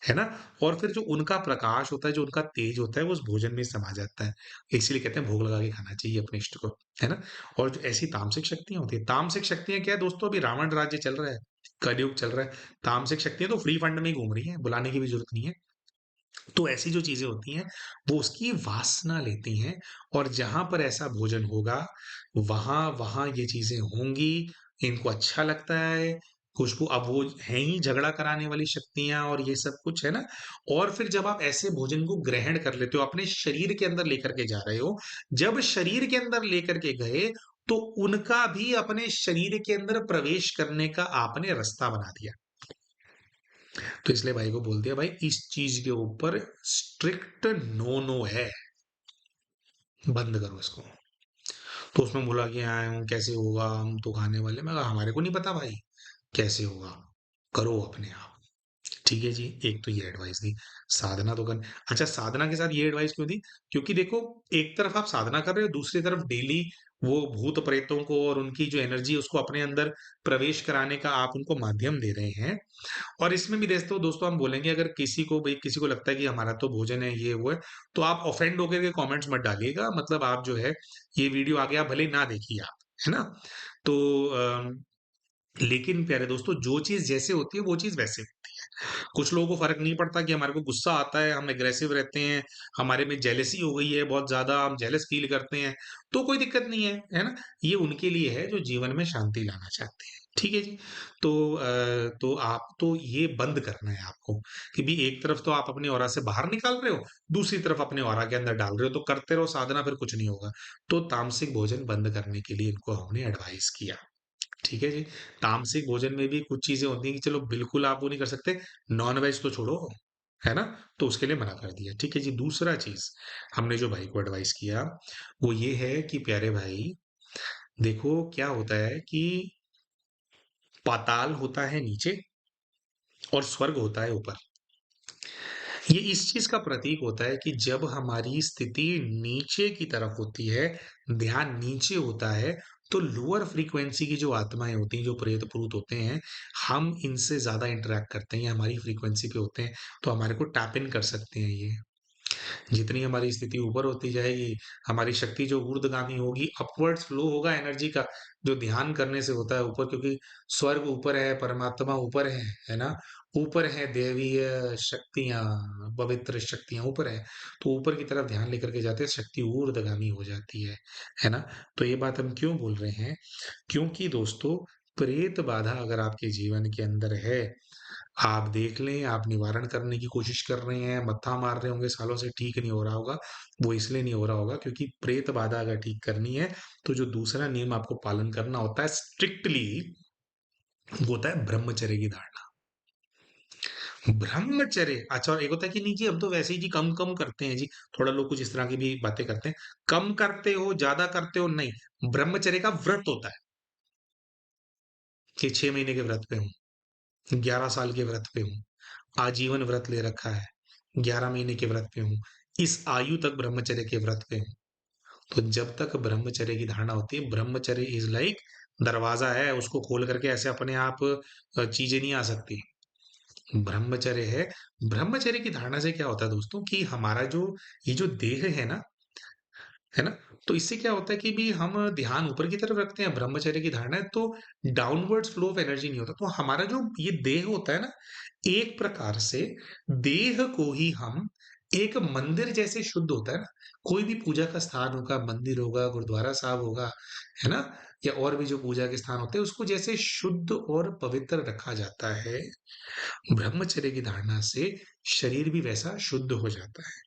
है ना? और फिर जो उनका प्रकाश होता है, जो उनका तेज होता है, वो उस भोजन में समा जाता है। इसीलिए कहते हैं भोग लगा के खाना चाहिए अपने इष्ट को, है ना? और जो ऐसी तामसिक शक्तियाँ होती हैं, तामसिक शक्तियाँ क्या है दोस्तों, अभी रावण राज्य चल रहा है, कलयुग चल रहा है। तामसिक शक्तियाँ तो फ्री फंड में ही घूम रही हैं, बुलाने की भी ज़रूरत नहीं है। तो ऐसी जो चीज़ें होती हैं, वो उसकी वासना लेती हैं और जहाँ पर ऐसा भोजन होगा, वहाँ वहाँ ये चीज़ें होंगी, इनको अच्छा लगता है, खुशबू अब वो हैं ही झगड़ा कराने वाली शक्तियाँ और ये सब कुछ, है ना? और फिर जब आप ऐसे भोजन को ग्रहण कर लेते हो, अपने शरीर के अंदर लेकर के जा रहे हो, जब शरीर के अंदर लेकर के गए, तो उनका भी अपने शरीर के अंदर प्रवेश करने का आपने रास्ता बना दिया। तो इसलिए भाई को बोल दिया भाई इस चीज के ऊपर स्ट्रिक्ट नो नो है, बंद करो इसको। तो उसमें बोला कि हाँ कैसे होगा, हम तो खाने वाले। मैं कहा हमारे को नहीं पता भाई कैसे होगा, करो अपने आप। ठीक है जी, एक तो ये एडवाइस दी। साधना तो कर, अच्छा साधना के साथ ये एडवाइस क्यों दी? क्योंकि देखो, एक तरफ आप साधना कर रहे हो, दूसरी तरफ डेली वो भूत प्रेतों को और उनकी जो एनर्जी है उसको अपने अंदर प्रवेश कराने का आप उनको माध्यम दे रहे हैं। और इसमें भी दोस्तों हम बोलेंगे, अगर किसी को भाई किसी को लगता है कि हमारा तो भोजन है ये वो है, तो आप ऑफेंड होकर के कमेंट्स मत डालिएगा। मतलब आप जो है ये वीडियो आगे आप भले ना देखिए आप, है ना? तो लेकिन प्यारे दोस्तों, जो चीज जैसे होती है वो चीज वैसे होती है। कुछ लोगों को फर्क नहीं पड़ता कि हमारे को गुस्सा आता है, हम एग्रेसिव रहते हैं, हमारे में जेलेसी हो गई है बहुत ज्यादा, हम जेलस फील करते हैं, तो कोई दिक्कत नहीं है ना? ये उनके लिए है जो जीवन में शांति लाना चाहते हैं। ठीक है जी। तो तो आप तो ये बंद करना है आपको कि भी एक तरफ तो आप अपनी ऑरा से बाहर निकाल रहे हो, दूसरी तरफ अपने ऑरा के अंदर डाल रहे हो, तो करते रहो साधना, फिर कुछ नहीं होगा। तो तामसिक भोजन बंद करने के लिए इनको हमने एडवाइस किया। ठीक है जी। तामसिक भोजन में भी कुछ चीजें होती हैं कि चलो बिल्कुल आप वो नहीं कर सकते, नॉन वेज तो छोड़ो, है ना? तो उसके लिए मना कर दिया। ठीक है जी। दूसरा चीज हमने जो भाई को एडवाइस किया, वो ये है कि प्यारे भाई, देखो क्या होता है कि पाताल होता है नीचे और स्वर्ग होता है ऊपर। ये इस चीज का प्रतीक होता है कि जब हमारी स्थिति नीचे की तरफ होती है, ध्यान नीचे होता है, तो लोअर फ्रीक्वेंसी की जो आत्माएं होती हैं, जो प्रेत प्रूत होते हैं, हम इनसे ज्यादा इंटरेक्ट करते हैं, ये हमारी फ्रीक्वेंसी पे होते हैं, तो हमारे को टैप इन कर सकते हैं ये। जितनी हमारी स्थिति ऊपर होती जाएगी, हमारी शक्ति जो ऊर्ध्वगामी होगी, अपवर्ड्स फ्लो होगा एनर्जी का, जो ध्यान करने से होता है ऊपर, क्योंकि स्वर्ग ऊपर है, परमात्मा ऊपर है ना? ऊपर है देवीय शक्तियाँ, पवित्र शक्तियाँ ऊपर है, तो ऊपर की तरफ ध्यान लेकर के जाते हैं, शक्ति ऊर्ध्वगामी हो जाती है ना? तो ये बात हम क्यों बोल रहे हैं? क्योंकि दोस्तों, प्रेत बाधा अगर आपके जीवन के अंदर है, आप देख लें, आप निवारण करने की कोशिश कर रहे हैं, मत्था मार रहे होंगे, सालों से ठीक नहीं हो रहा होगा, वो इसलिए नहीं हो रहा होगा क्योंकि प्रेत बाधा अगर ठीक करनी है, तो जो दूसरा नियम आपको पालन करना होता है स्ट्रिक्टली, वो होता है ब्रह्मचर्य की धारणा। ब्रह्मचर्य, अच्छा, और एक होता है कि नहीं जी हम तो वैसे ही जी कम कम करते हैं जी, थोड़ा लोग कुछ इस तरह की भी बातें करते हैं। कम करते हो, ज्यादा करते हो, नहीं, ब्रह्मचर्य का व्रत होता है कि 6 महीने के व्रत पे हूँ, 11 साल के व्रत पे हूँ, आजीवन व्रत ले रखा है, 11 महीने के व्रत पे हूँ, इस आयु तक ब्रह्मचर्य के व्रत पे हूँ। तो जब तक ब्रह्मचर्य की धारणा होती है, ब्रह्मचर्य इज लाइक दरवाजा है, उसको खोल करके ऐसे अपने आप चीजें नहीं आ सकती। ब्रह्मचर्य है। ब्रह्मचर्य की धारणा से क्या होता है दोस्तों कि हमारा जो ये जो देह है ना? तो इससे क्या होता है कि भी हम ध्यान ऊपर की तरफ रखते हैं, ब्रह्मचर्य की धारणा है, तो डाउनवर्ड्स फ्लो ऑफ एनर्जी नहीं होता। तो हमारा जो ये देह होता है ना, एक प्रकार से देह को ही हम एक मंदिर जैसे शुद्ध होता है ना, कोई भी पूजा का स्थान होगा, मंदिर होगा, गुरुद्वारा साहब होगा, है ना? या और भी जो पूजा के स्थान होते हैं, उसको जैसे शुद्ध और पवित्र रखा जाता है, ब्रह्मचर्य की धारणा से शरीर भी वैसा शुद्ध हो जाता है।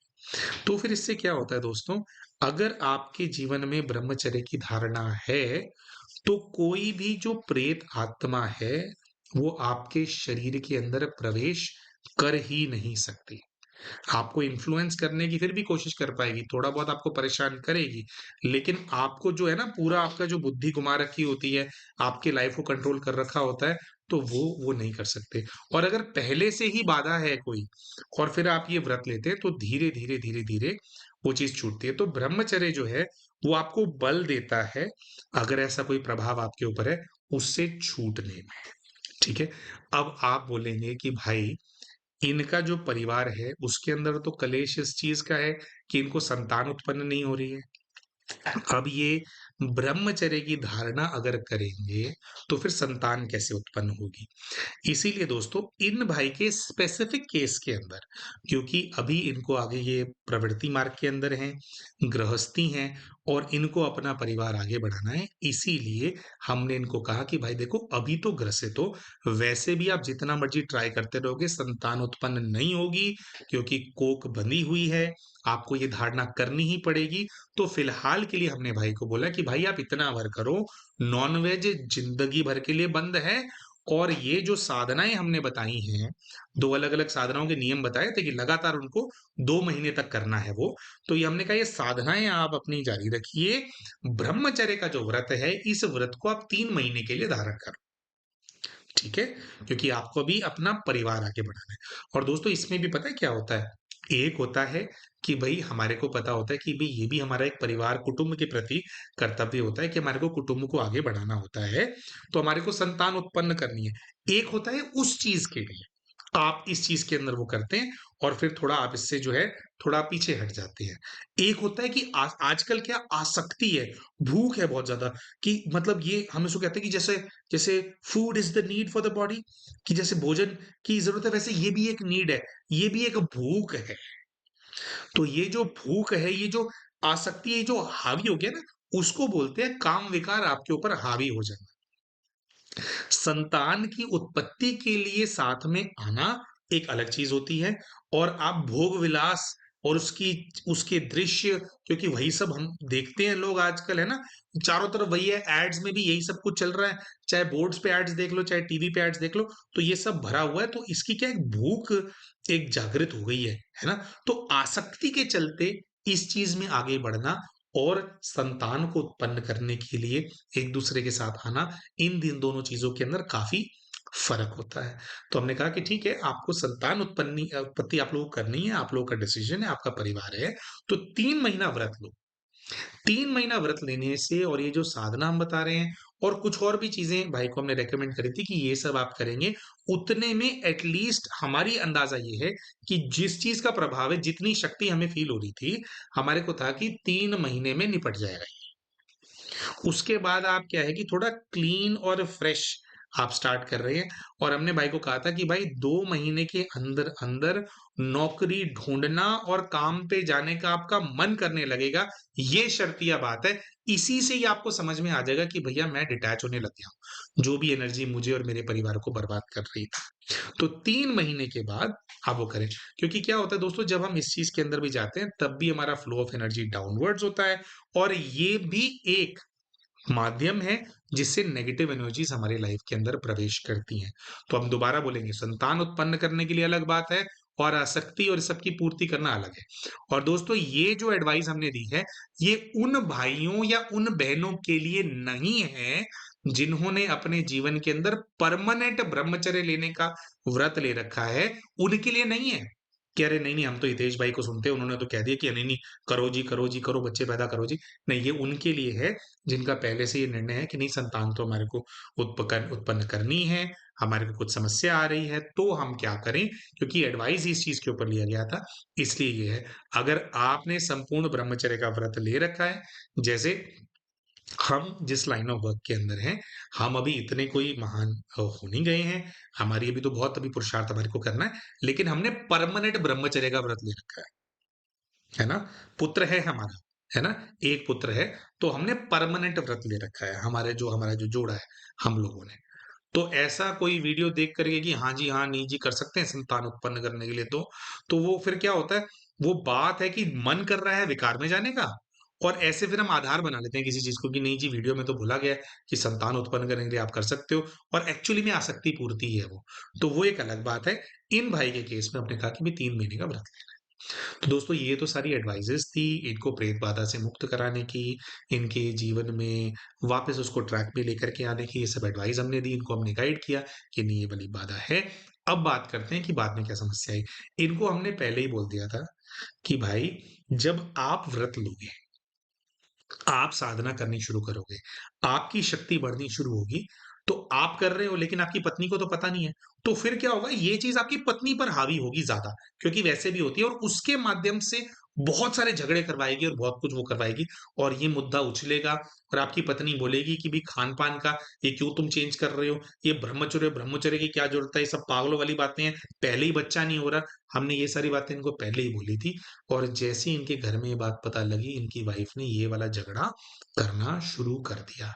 तो फिर इससे क्या होता है दोस्तों, अगर आपके जीवन में ब्रह्मचर्य की धारणा है, तो कोई भी जो प्रेत आत्मा है, वो आपके शरीर के अंदर प्रवेश कर ही नहीं सकती। आपको इन्फ्लुएंस करने की फिर भी कोशिश कर पाएगी, थोड़ा बहुत आपको परेशान करेगी, लेकिन आपको जो है ना, पूरा आपका जो बुद्धि घुमा रखी होती है, आपके लाइफ को कंट्रोल कर रखा होता है, तो वो नहीं कर सकते। और अगर पहले से ही बाधा है कोई और फिर आप ये व्रत लेते हैं, तो धीरे धीरे धीरे धीरे वो चीज छूटती है। तो ब्रह्मचर्य जो है, वो आपको बल देता है, अगर ऐसा कोई प्रभाव आपके ऊपर है, उससे छूटने में। ठीक है। अब आप बोलेंगे कि भाई इनका जो परिवार है, उसके अंदर तो कलेश इस चीज़ का है कि इनको संतान उत्पन्न नहीं हो रही है। अब ये ब्रह्मचर्य की धारणा अगर करेंगे, तो फिर संतान कैसे उत्पन्न होगी? इसीलिए दोस्तों इन भाई के स्पेसिफिक केस के अंदर, क्योंकि अभी इनको आगे ये प्रवृत्ति मार्ग के अंदर हैं, गृहस्थी हैं और इनको अपना परिवार आगे बढ़ाना है, इसीलिए हमने इनको कहा कि भाई देखो अभी तो ग्रसित हो, वैसे भी आप जितना मर्जी ट्राई करते रहोगे संतान उत्पन्न नहीं होगी, क्योंकि कोख बंधी हुई है, आपको ये धारणा करनी ही पड़ेगी। तो फिलहाल के लिए हमने भाई को बोला कि भाई आप इतना भर करो, नॉनवेज जिंदगी भर के लिए बंद है और ये जो साधनाएं हमने बताई हैं, 2 अलग-अलग साधनाओं के नियम बताए थे कि लगातार उनको 2 महीने तक करना है वो। तो ये हमने कहा ये साधनाएं आप अपनी जारी रखिए। ब्रह्मचर्य का जो व्रत है, इस व्रत को आप 3 महीने के लिए धारण करो। ठीक है? क्योंकि आपको अभी अपना परिवार आगे बढ़ाना है। और दोस्तों इसमें भी पता है क्या होता है? एक होता है कि भई हमारे को पता होता है कि भई ये भी हमारा एक परिवार, कुटुंब के प्रति कर्तव्य होता है कि हमारे को कुटुंब को आगे बढ़ाना होता है, तो हमारे को संतान उत्पन्न करनी है। एक होता है उस चीज़ के लिए, आप इस चीज़ के अंदर वो करते हैं और फिर थोड़ा आप इससे जो है, थोड़ा पीछे हट जाते हैं। एक होता है कि आजकल क्या आसक्ति है, भूख है बहुत ज़्यादा कि मतलब ये हम इसको कहते हैं कि जैसे जैसे food is the need for the body, कि जैसे भोजन की ज़रूरत है, वैसे ये भी एक नीड है, ये भी एक भूख है। तो ये जो भूख है, ये जो आसक्ति है, जो हावी हो गया ना, उसको बोलते हैं काम विकार आपके ऊपर हावी हो जाना। संतान की उत्पत्ति के लिए साथ में आना एक अलग चीज होती है और आप भोग विलास और उसकी उसके दृश्य, क्योंकि वही सब हम देखते हैं लोग आजकल, है ना? चारों तरफ वही है, एड्स में भी यही सब कुछ चल रहा है, चाहे बोर्ड्स पे एड्स देख लो, चाहे टीवी पे एड्स देख लो, तो ये सब भरा हुआ है। तो इसकी क्या एक भूख एक जागृत हो गई है ना? तो आसक्ति के चलते इस चीज में आगे बढ़ना और संतान को उत्पन्न करने के लिए एक दूसरे के साथ आना, इन दिन दोनों चीजों के अंदर काफी फर्क होता है। तो हमने कहा कि ठीक है, आपको संतान उत्पत्ति आप लोगों को करनी है, आप लोगों का डिसीजन है, आपका परिवार है, तो 3 महीना व्रत लो। 3 महीना व्रत लेने से और ये जो साधना हम बता रहे हैं और कुछ और भी चीजें भाई को हमने रेकमेंड करी थी कि ये सब आप करेंगे, उतने में एटलीस्ट हमारी अंदाजा ये है कि जिस चीज का प्रभाव है, जितनी शक्ति हमें फील हो रही थी, हमारे को था कि 3 महीने में निपट जाएगा। उसके बाद आप क्या है कि थोड़ा क्लीन और फ्रेश आप स्टार्ट कर रहे हैं। और हमने भाई को कहा था कि भाई 2 महीने के अंदर-अंदर नौकरी ढूँढना और काम पे जाने का आपका मन करने लगेगा, ये शर्तिया बात है। इसी से ही आपको समझ में आ जाएगा कि भैया मैं डिटैच होने लग गया हूँ, जो भी एनर्जी मुझे और मेरे परिवार को बर्बाद कर रही थी। तो 3 महीने के बाद आप वो करें, क्योंकि क्या होता है दोस्तों, जब हम इस चीज़ के अंदर भी जाते हैं, तब भी हमारा फ्लो ऑफ एनर्जी डाउनवर्ड्स होता है और ये भी एक माध्यम है जिससे नेगेटिव एनर्जीज हमारी लाइफ के अंदर प्रवेश करती हैं। तो हम दोबारा बोलेंगे, संतान उत्पन्न करने के लिए अलग बात है और आसक्ति और सबकी पूर्ति करना अलग है। और दोस्तों ये जो एडवाइस हमने दी है, ये उन भाइयों या उन बहनों के लिए नहीं है जिन्होंने अपने जीवन के अंदर परमानेंट ब्रह्मचर्य लेने का व्रत ले रखा है, उनके लिए नहीं है कि अरे नहीं नहीं, हम तो हितेश भाई को सुनते हैं, उन्होंने तो कह दिया कि नहीं नहीं, करो जी करो जी करो, बच्चे पैदा करो जी। नहीं, ये उनके लिए है जिनका पहले से ये निर्णय है कि नहीं, संतान तो हमारे को उत्पन्न करनी है, हमारे को कुछ समस्या आ रही है, तो हम क्या करें? क्योंकि एडवाइस इस चीज के ऊपर लिया गया था, इसलिए ये है। अगर आपने संपूर्ण ब्रह्मचर्य का व्रत ले रखा है, जैसे हम जिस लाइन ऑफ वर्क के अंदर हैं, हम अभी इतने कोई महान हो नहीं गए हैं, हमारी अभी तो बहुत अभी पुरुषार्थ हमारे को करना है, लेकिन हमने परमानेंट ब्रह्मचर्य का व्रत ले रखा है ना? पुत्र है हमारा, है ना? एक पुत्र है, तो हमने परमानेंट व्रत ले रखा है, हमारा जो जोड़ा है, हम लोगों ने। तो ऐसा कोई वीडियो देख कर के कि हाँ जी, हाँ, नहीं जी, कर सकते हैं संतान उत्पन्न करने के लिए, तो वो फिर क्या होता है, वो बात है कि मन कर रहा है विकार में जाने का और ऐसे फिर हम आधार बना लेते हैं किसी चीज़ को कि नहीं जी, वीडियो में तो बोला गया है कि संतान उत्पन्न करने के लिए आप कर सकते हो और एक्चुअली में आसक्ति पूर्ति है वो। तो वो एक अलग बात है। इन भाई के केस में हमने कहा कि भई 3 महीने का व्रत लेना है। तो दोस्तों ये तो सारी एडवाइसेज़ थी इनको प्रेत बाधा से मुक्त कराने की, इनके जीवन में वापस उसको ट्रैक पे लेकर के आने की, ये सब एडवाइस हमने दी, इनको हमने गाइड किया कि नहीं ये वाली बाधा है। अब बात करते हैं कि बाद में क्या समस्या आई। इनको हमने पहले ही बोल दिया था कि भाई जब आप व्रत लोगे, आप साधना करनी शुरू करोगे, आपकी शक्ति बढ़नी शुरू होगी, तो आप कर रहे हो लेकिन आपकी पत्नी को तो पता नहीं है। तो फिर क्या होगा, ये चीज़ आपकी पत्नी पर हावी होगी ज़्यादा, क्योंकि वैसे भी होती है और उसके माध्यम से बहुत सारे झगड़े करवाएगी और बहुत कुछ वो करवाएगी और ये मुद्दा उछलेगा और आपकी पत्नी बोलेगी कि भई खान-पान का ये क्यों तुम चेंज कर रहे हो? ये ब्रह्मचर्य ब्रह्मचर्य की क्या ज़रूरत है? ये सब पागलों वाली बातें हैं, पहले ही बच्चा नहीं हो रहा। हमने ये सारी बातें इनको पहले ही बोली थी और जैसे ही इनके घर में ये बात पता लगी, इनकी वाइफ़ ने ये वाला झगड़ा करना शुरू कर दिया।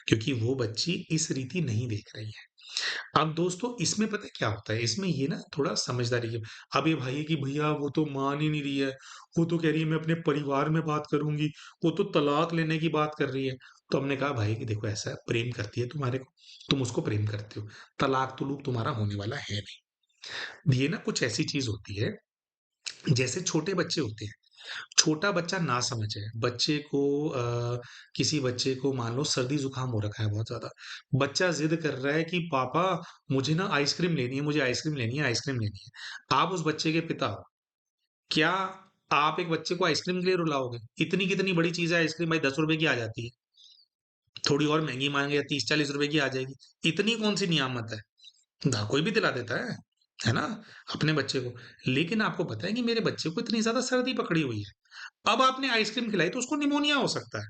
क्योंकि वो बच्ची इस रीति नहीं देख रही है। अब दोस्तों इसमें पता है क्या होता है? इसमें ये ना थोड़ा समझदारी की अब ये भाई है कि भैया वो तो मान ही नहीं रही है, वो तो कह रही है मैं अपने परिवार में बात करूँगी, वो तो तलाक लेने की बात कर रही है। तो हमने कहा भाई कि देखो ऐसा है, प्रेम करती है तुम्हारे को, तुम उसको प्रेम करते हो, तलाक-तुलूक तुम्हारा होने वाला है नहीं। ये ना कुछ ऐसी चीज़ होती है, जैसे छोटे बच्चे होते हैं, छोटा बच्चा नासमझ है। बच्चे को किसी बच्चे को मान लो सर्दी-जुकाम हो रखा है बहुत ज़्यादा। बच्चा ज़िद कर रहा है कि पापा मुझे ना आइसक्रीम लेनी है, मुझे आइसक्रीम लेनी है, आइसक्रीम लेनी है। आप उस बच्चे के पिता हो। क्या आप एक बच्चे को आइसक्रीम के लिए रुलाओगे? इतनी कितनी बड़ी चीज़ है आइसक्रीम भाई ₹10 की आ जाती है। थोड़ी और महँगी माँगे या ₹30-40 की आ जाएगी। इतनी कौन-सी नियामत है? कोई भी दिला देता है ना? अपने बच्चे को। लेकिन आपको पता है कि मेरे बच्चे को इतनी ज़्यादा सर्दी पकड़ी हुई है। अब आपने आइसक्रीम खिलाई तो उसको निमोनिया हो सकता है।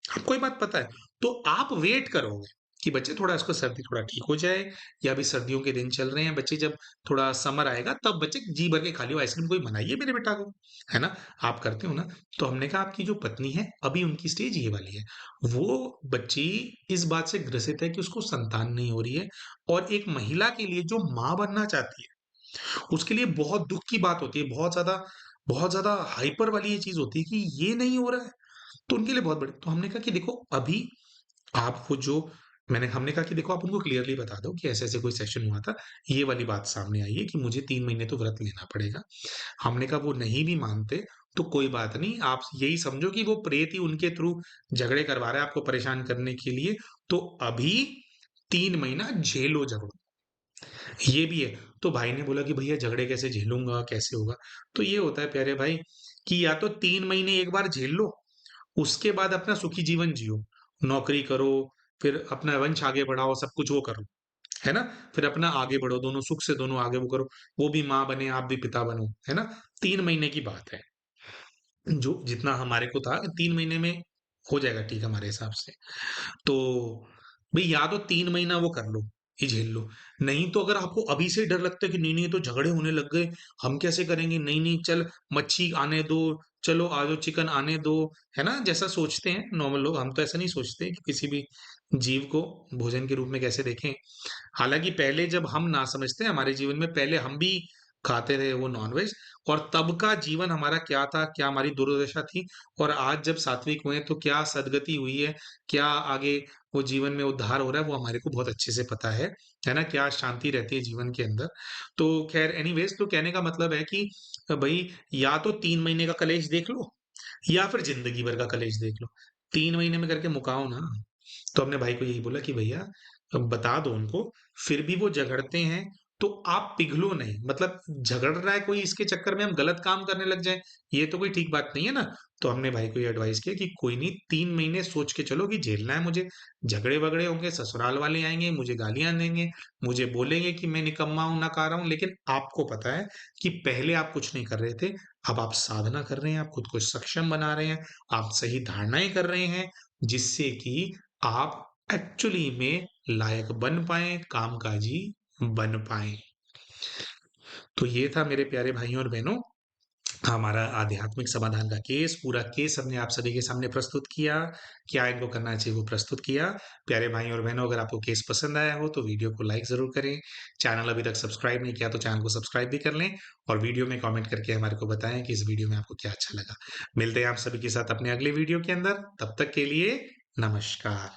आपको ये बात पता है। तो आप वेट करोगे कि बच्चे थोड़ा इसको सर्दी थोड़ा ठीक हो जाए या अभी सर्दियों के दिन चल रहे हैं, बच्चे जब थोड़ा समर आएगा तब बच्चे जी भर के खा लियो आइसक्रीम, कोई मनाइए मेरे बेटा को, है ना? आप करते हो ना? तो हमने कहा आपकी जो पत्नी है, अभी उनकी स्टेज ये वाली है। वो बच्ची इस बात से ग्रसित है कि उसको संतान नहीं हो रही है और एक महिला के लिए जो माँ बनना चाहती है, उसके लिए बहुत दुःख की बात होती है, बहुत ज़्यादा हाइपर वाली ये चीज़ होती है कि ये नहीं हो रहा है। तो उनके लिए बहुत बड़ी तो हमने कहा कि देखो अभी आप वो जो हमने कहा कि देखो आप उनको क्लियरली बता दो कि ऐसे-ऐसे कोई सेशन हुआ था, ये वाली बात सामने आई है कि मुझे 3 महीने तो व्रत लेना पड़ेगा। हमने कहा वो नहीं भी मानते तो कोई बात नहीं, आप यही समझो कि वो प्रेत ही उनके थ्रू झगड़े करवा रहा है आपको परेशान करने के लिए, तो अभी 3 महीना झेलो ज़रूर। ये भी है। तो भाई ने बोला कि भैया झगड़े कैसे झेलूँगा, कैसे होगा? तो ये होता है प्यारे भाई कि या तो 3 महीने एक बार झेल लो, उसके बाद अपना सुखी जीवन जियो। नौकरी करो, फिर अपना वंश आगे बढ़ाओ, सब कुछ वो करो, है ना? फिर अपना आगे बढ़ो, दोनों सुख से दोनों आगे वो करो। वो भी माँ बने, आप भी पिता बनो, है ना? 3 महीने की बात है। जो जितना हमारे को था 3 महीने में हो जाएगा ठीक हमारे हिसाब से। तो भई या तो 3 महीना वो कर लो, ये झेल लो। नहीं तो अगर आपको अभी से डर लगता है कि नहीं-नहीं ये तो झगड़े होने लग गए, हम कैसे करेंगे? नहीं-नहीं चल मच्छी आने दो, चलो आ जाओ चिकन आने दो, है ना? जैसा सोचते हैं नॉर्मल लोग, हम तो ऐसा नहीं सोचते कि किसी भी जीव को भोजन के रूप में कैसे देखें। हालाँकि पहले जब हम ना समझते हमारे जीवन में पहले हम भी खाते रहे वो नॉन-वेज और तब का जीवन हमारा क्या था, क्या हमारी दुर्दशा थी और आज जब सात्विक हुए तो क्या सद्गति हुई है, क्या आगे वो जीवन में उद्धार हो रहा है, वो हमारे को बहुत अच्छे से पता है ना? क्या शांति रहती है जीवन के अंदर। तो ख़ैर एनीवेज़ तो कहने का मतलब है कि भई या तो 3 महीने का कलेश देख लो या फिर ज़िंदगी भर का कलेश देख लो। 3 महीने में करके मुकाओ ना। तो हमने भाई को यही बोला कि भैया बता दो उनको, फिर भी वो झगड़ते हैं, तो आप पिघलो नहीं। मतलब झगड़ रहा है कोई इसके चक्कर में हम गलत काम करने लग जाएँ, ये तो कोई ठीक बात नहीं है ना। तो हमने भाई को ये एडवाइस किया कि कोई नहीं 3 महीने सोच के चलो कि झेलना है मुझे। झगड़े-वगड़े होंगे, ससुराल वाले आएँगे, मुझे गालियाँ देंगे, मुझे बोलेंगे कि मैं निकम्मा हूँ, नकारा हूँ, लेकिन आपको पता है कि पहले आप कुछ नहीं कर रहे थे, अब आप साधना कर रहे हैं, आप खुद को सक्षम बना रहे हैं, आप सही धारणाएँ कर रहे हैं, जिससे कि आप एक्चुअली में लायक बन पाएँ, कामकाजी बन पाएँ। तो ये था मेरे प्यारे भाइयों और बहनों, हमारा आध्यात्मिक समाधान का केस, पूरा केस हमने आप सभी के सामने प्रस्तुत किया। क्या इनको करना चाहिए वो प्रस्तुत किया। प्यारे भाइयों और बहनों अगर आपको केस पसंद आया हो तो वीडियो को लाइक ज़रूर करें। चैनल अभी तक सब्सक्राइब नहीं किया तो चैनल को सब्सक्राइब भी कर लें और वीडियो में कमेंट करके हमारे को बताएँ कि इस वीडियो में आपको क्या अच्छा लगा। मिलते हैं आप सभी के साथ अपने अगले वीडियो के अंदर, तब तक के लिए नमस्कार।